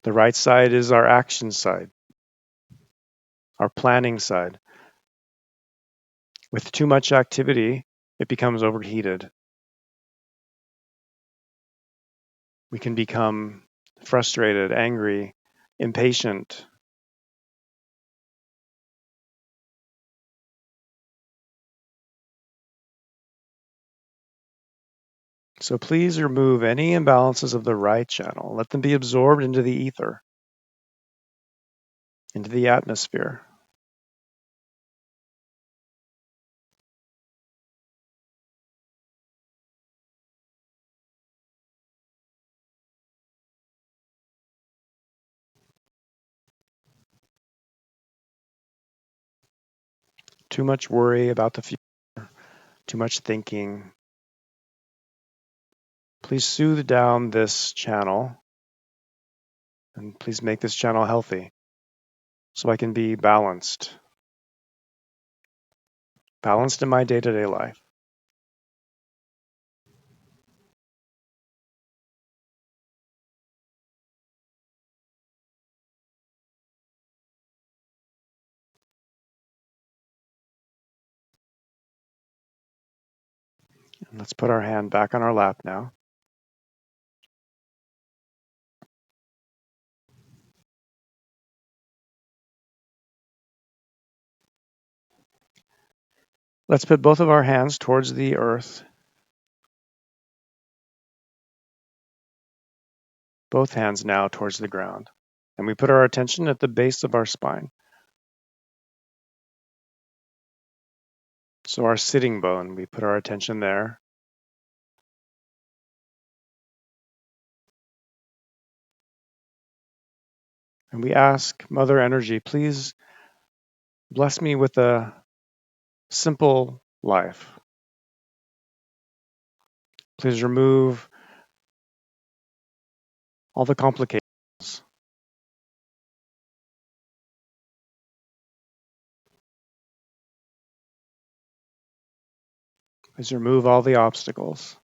The right side is our action side, our planning side. With too much activity, it becomes overheated. We can become frustrated, angry, impatient. So please remove any imbalances of the right channel. Let them be absorbed into the ether, into the atmosphere. Too much worry about the future, too much thinking. Please soothe down this channel, and please make this channel healthy so I can be balanced in my day-to-day life. And let's put our hand back on our lap now. Let's put both of our hands towards the earth. Both hands now towards the ground. And we put our attention at the base of our spine. So our sitting bone, we put our attention there. And we ask Mother Energy, please bless me with a simple life. Please remove all the complications. Please remove all the obstacles.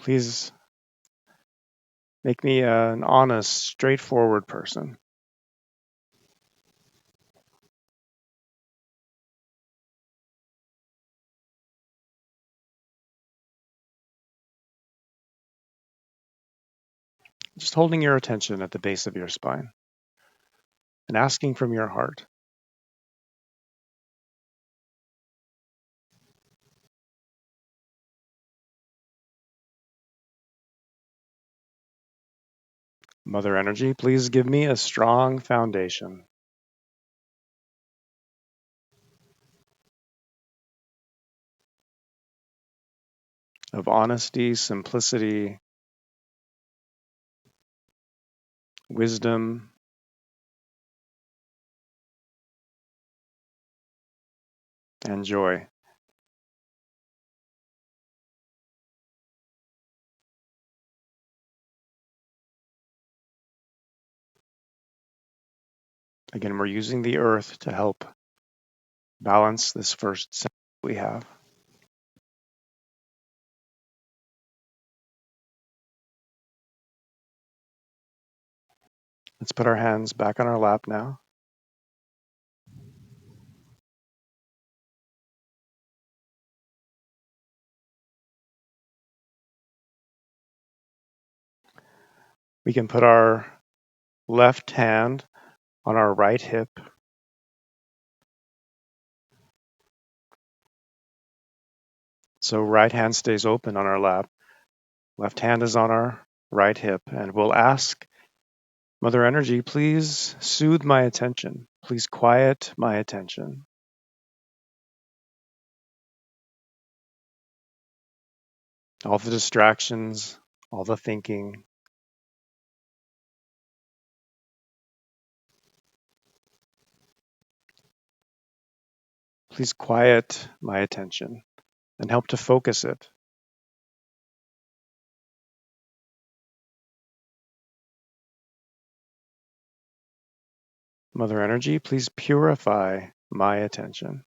Please make me an honest, straightforward person. Just holding your attention at the base of your spine and asking from your heart. Mother Energy, please give me a strong foundation of honesty, simplicity, wisdom, and joy. Again, we're using the earth to help balance this first sense we have. Let's put our hands back on our lap now. We can put our left hand on our right hip. So right hand stays open on our lap. Left hand is on our right hip. And we'll ask Mother Energy, please soothe my attention. Please quiet my attention. All the distractions, all the thinking. Please quiet my attention and help to focus it. Mother Energy, please purify my attention.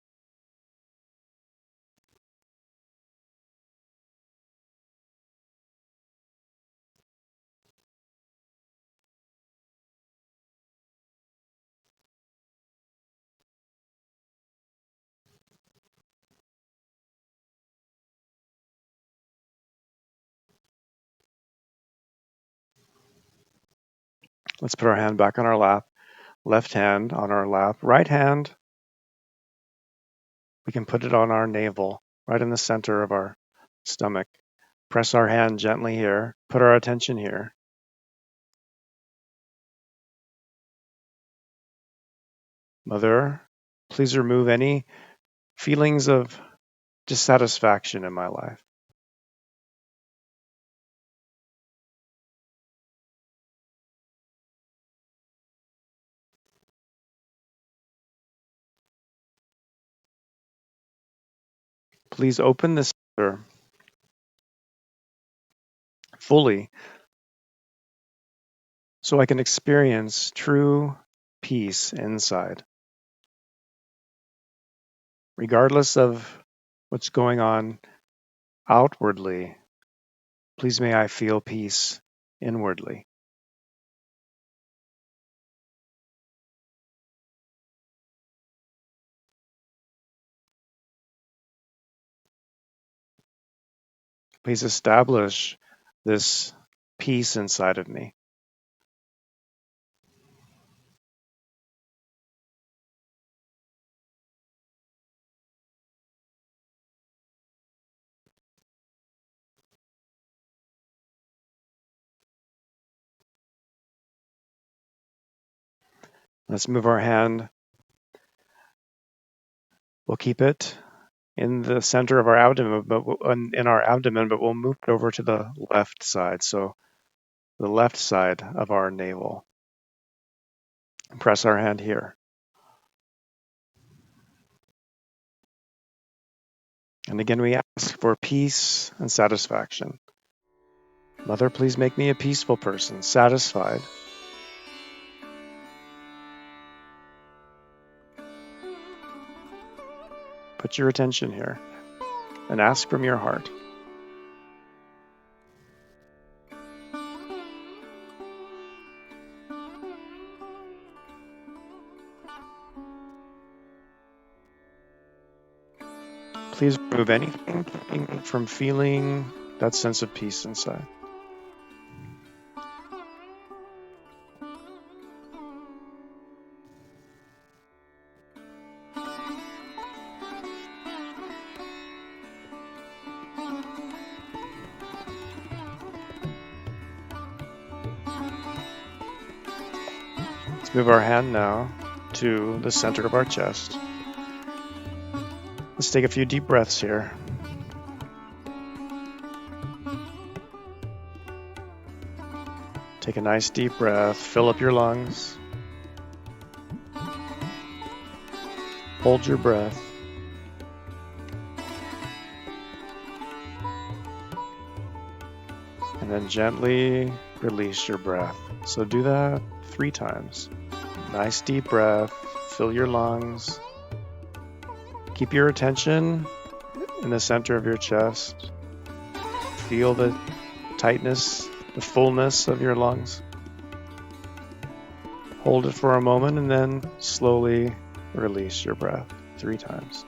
Let's put our hand back on our lap. Left hand on our lap. Right hand, we can put it on our navel, right in the center of our stomach. Press our hand gently here. Put our attention here. Mother, please remove any feelings of dissatisfaction in my life. Please open this center fully so I can experience true peace inside. Regardless of what's going on outwardly, please may I feel peace inwardly. Please establish this peace inside of me. Let's move our hand. We'll keep it in the center of our abdomen, but we'll move it over to the left side. So the left side of our navel. Press our hand here. And again, we ask for peace and satisfaction. Mother, please make me a peaceful person, satisfied. Put your attention here and ask from your heart. Please remove anything from feeling that sense of peace inside. Let's move our hand now to the center of our chest. Let's take a few deep breaths here. Take a nice deep breath, fill up your lungs. Hold your breath. And then gently release your breath. So do that 3 times. Nice deep breath, fill your lungs. Keep your attention in the center of your chest. Feel the tightness, the fullness of your lungs. Hold it for a moment and then slowly release your breath 3 times.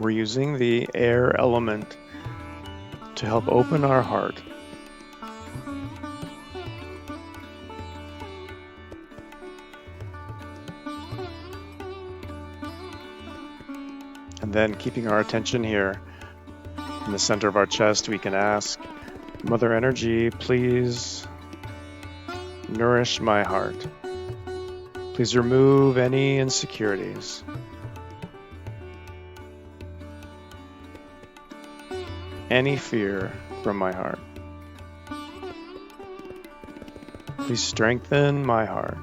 We're using the air element to help open our heart. And then keeping our attention here in the center of our chest, we can ask, Mother Energy, please nourish my heart. Please remove any insecurities. Any fear from my heart. Please strengthen my heart.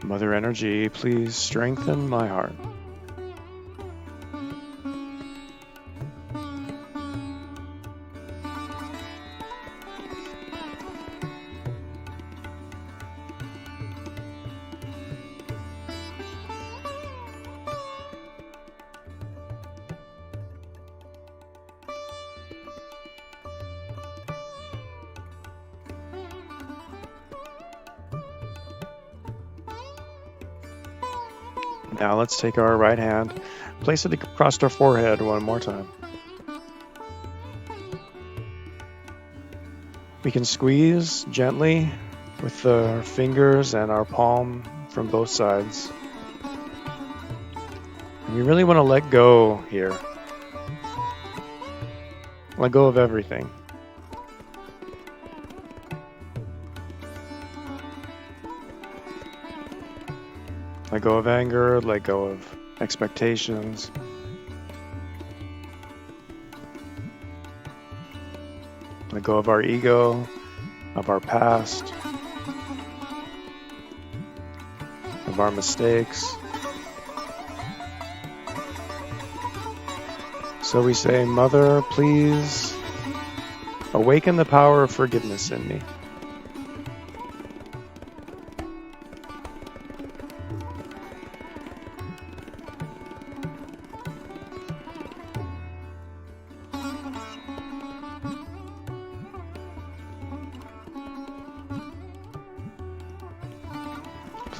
Mother Energy, please strengthen my heart. Now let's take our right hand, place it across our forehead one more time. We can squeeze gently with our fingers and our palm from both sides. And we really want to let go here. Let go of everything. Let go of anger, let go of expectations. Let go of our ego, of our past, of our mistakes. So we say, Mother, please awaken the power of forgiveness in me.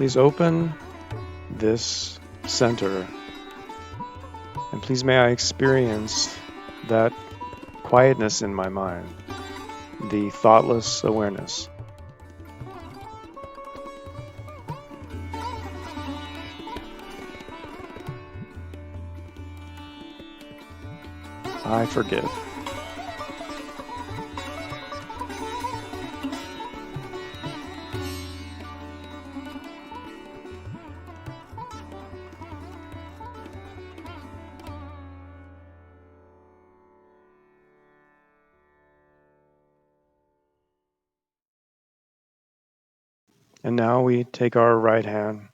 please open this center, and please may I experience that quietness in my mind, the thoughtless awareness. I forgive. And now we take our right hand,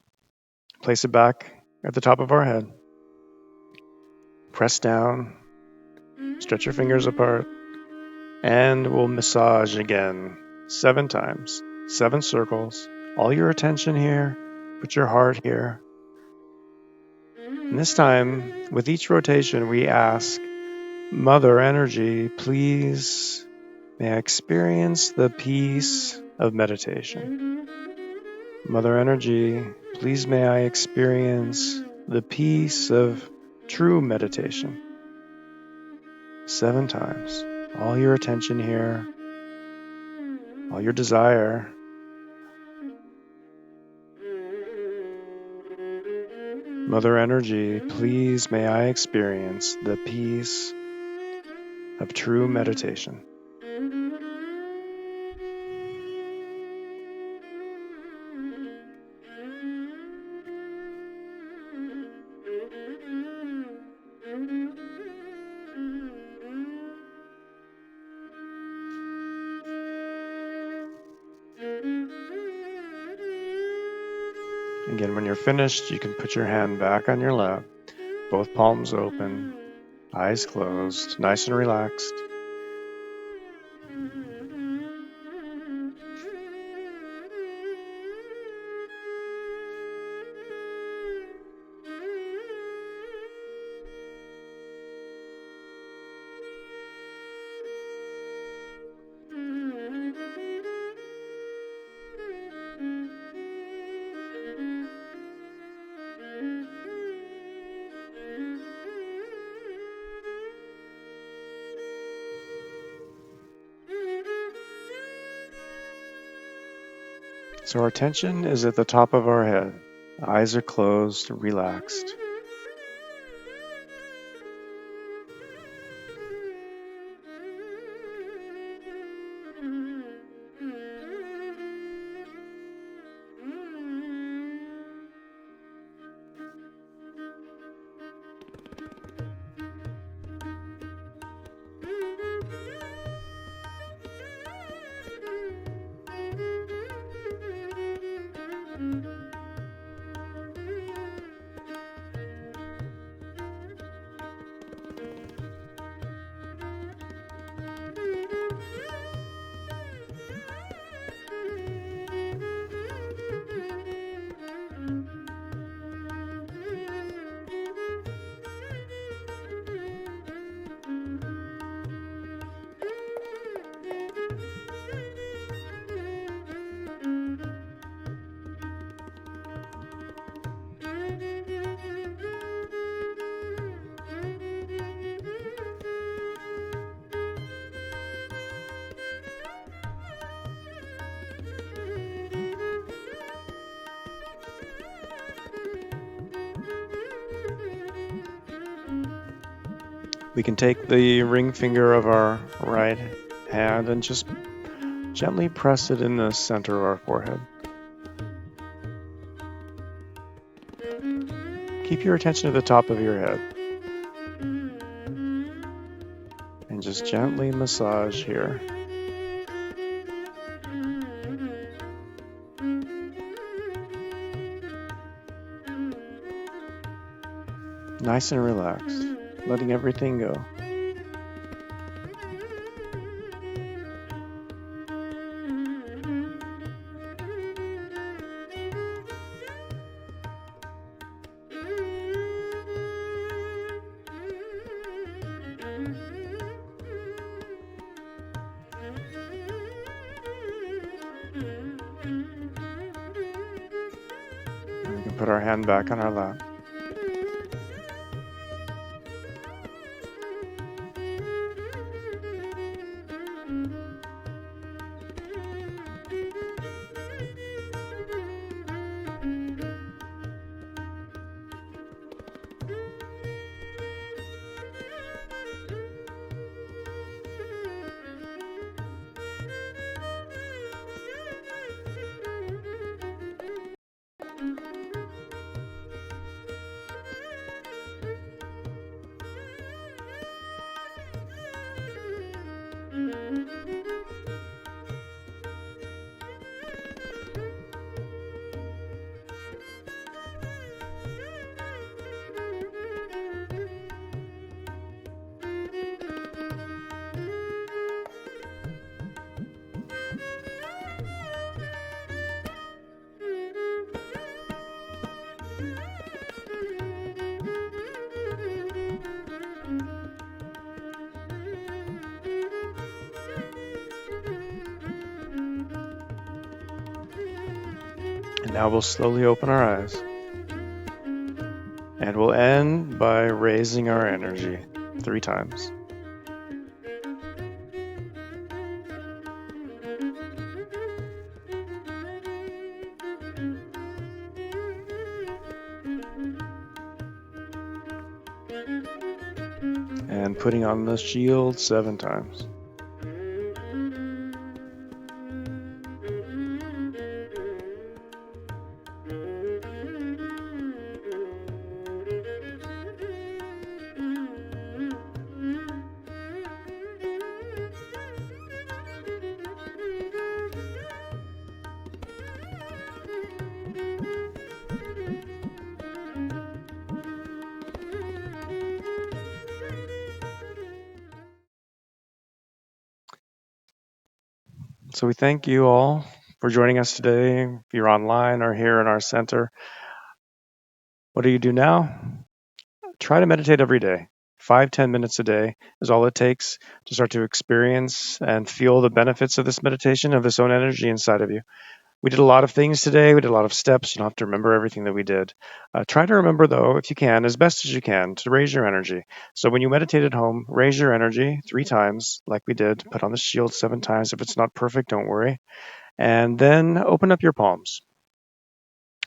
place it back at the top of our head, press down, stretch your fingers apart, and we'll massage again 7 times, 7 circles. All your attention here, put your heart here. And this time, with each rotation, we ask, Mother Energy, please may I experience the peace of meditation. Mother Energy, please may I experience the peace of true meditation. 7 times. All your attention here, all your desire. Mother Energy, please may I experience the peace of true meditation. Again, when you're finished, you can put your hand back on your lap, both palms open, eyes closed, nice and relaxed. So our attention is at the top of our head. Eyes are closed, relaxed. We can take the ring finger of our right hand and just gently press it in the center of our forehead. Keep your attention at the top of your head. And just gently massage here. Nice and relaxed, letting everything go. put our hand back on our lap. And now we'll slowly open our eyes. And we'll end by raising our energy 3 times. And putting on the shield 7 times. So we thank you all for joining us today. If you're online or here in our center, what do you do now? Try to meditate every day. 5-10 minutes a day is all it takes to start to experience and feel the benefits of this meditation, of this own energy inside of you. We did a lot of things today. We did a lot of steps. You don't have to remember everything that we did. Try to remember, though, if you can, as best as you can, to raise your energy. So when you meditate at home, raise your energy 3 times, like we did. Put on the shield 7 times. If it's not perfect, don't worry. And then open up your palms.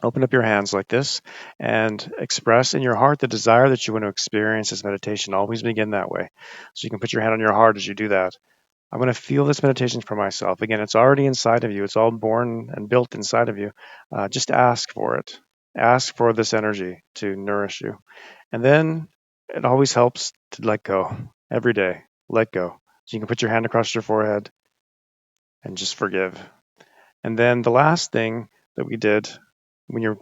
Open up your hands like this and express in your heart the desire that you want to experience this meditation. Always begin that way. So you can put your hand on your heart as you do that. I want to feel this meditation for myself. Again, it's already inside of you. It's all born and built inside of you. Just ask for it. Ask for this energy to nourish you. And then it always helps to let go every day. Let go. So you can put your hand across your forehead and just forgive. And then the last thing that we did when you're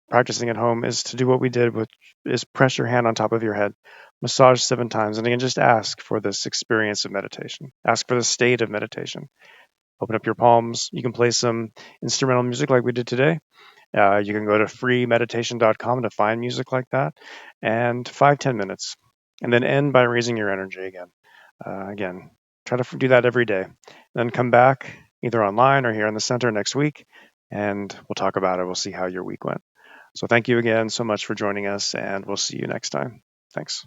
practicing at home is to do what we did, which is press your hand on top of your head, massage 7 times, and again, just ask for this experience of meditation. Ask for the state of meditation. Open up your palms. You can play some instrumental music like we did today. You can go to freemeditation.com to find music like that, and 5-10 minutes, and then end by raising your energy again. Again, try to do that every day. Then come back either online or here in the center next week, and we'll talk about it. We'll see how your week went. So thank you again so much for joining us, and we'll see you next time. Thanks.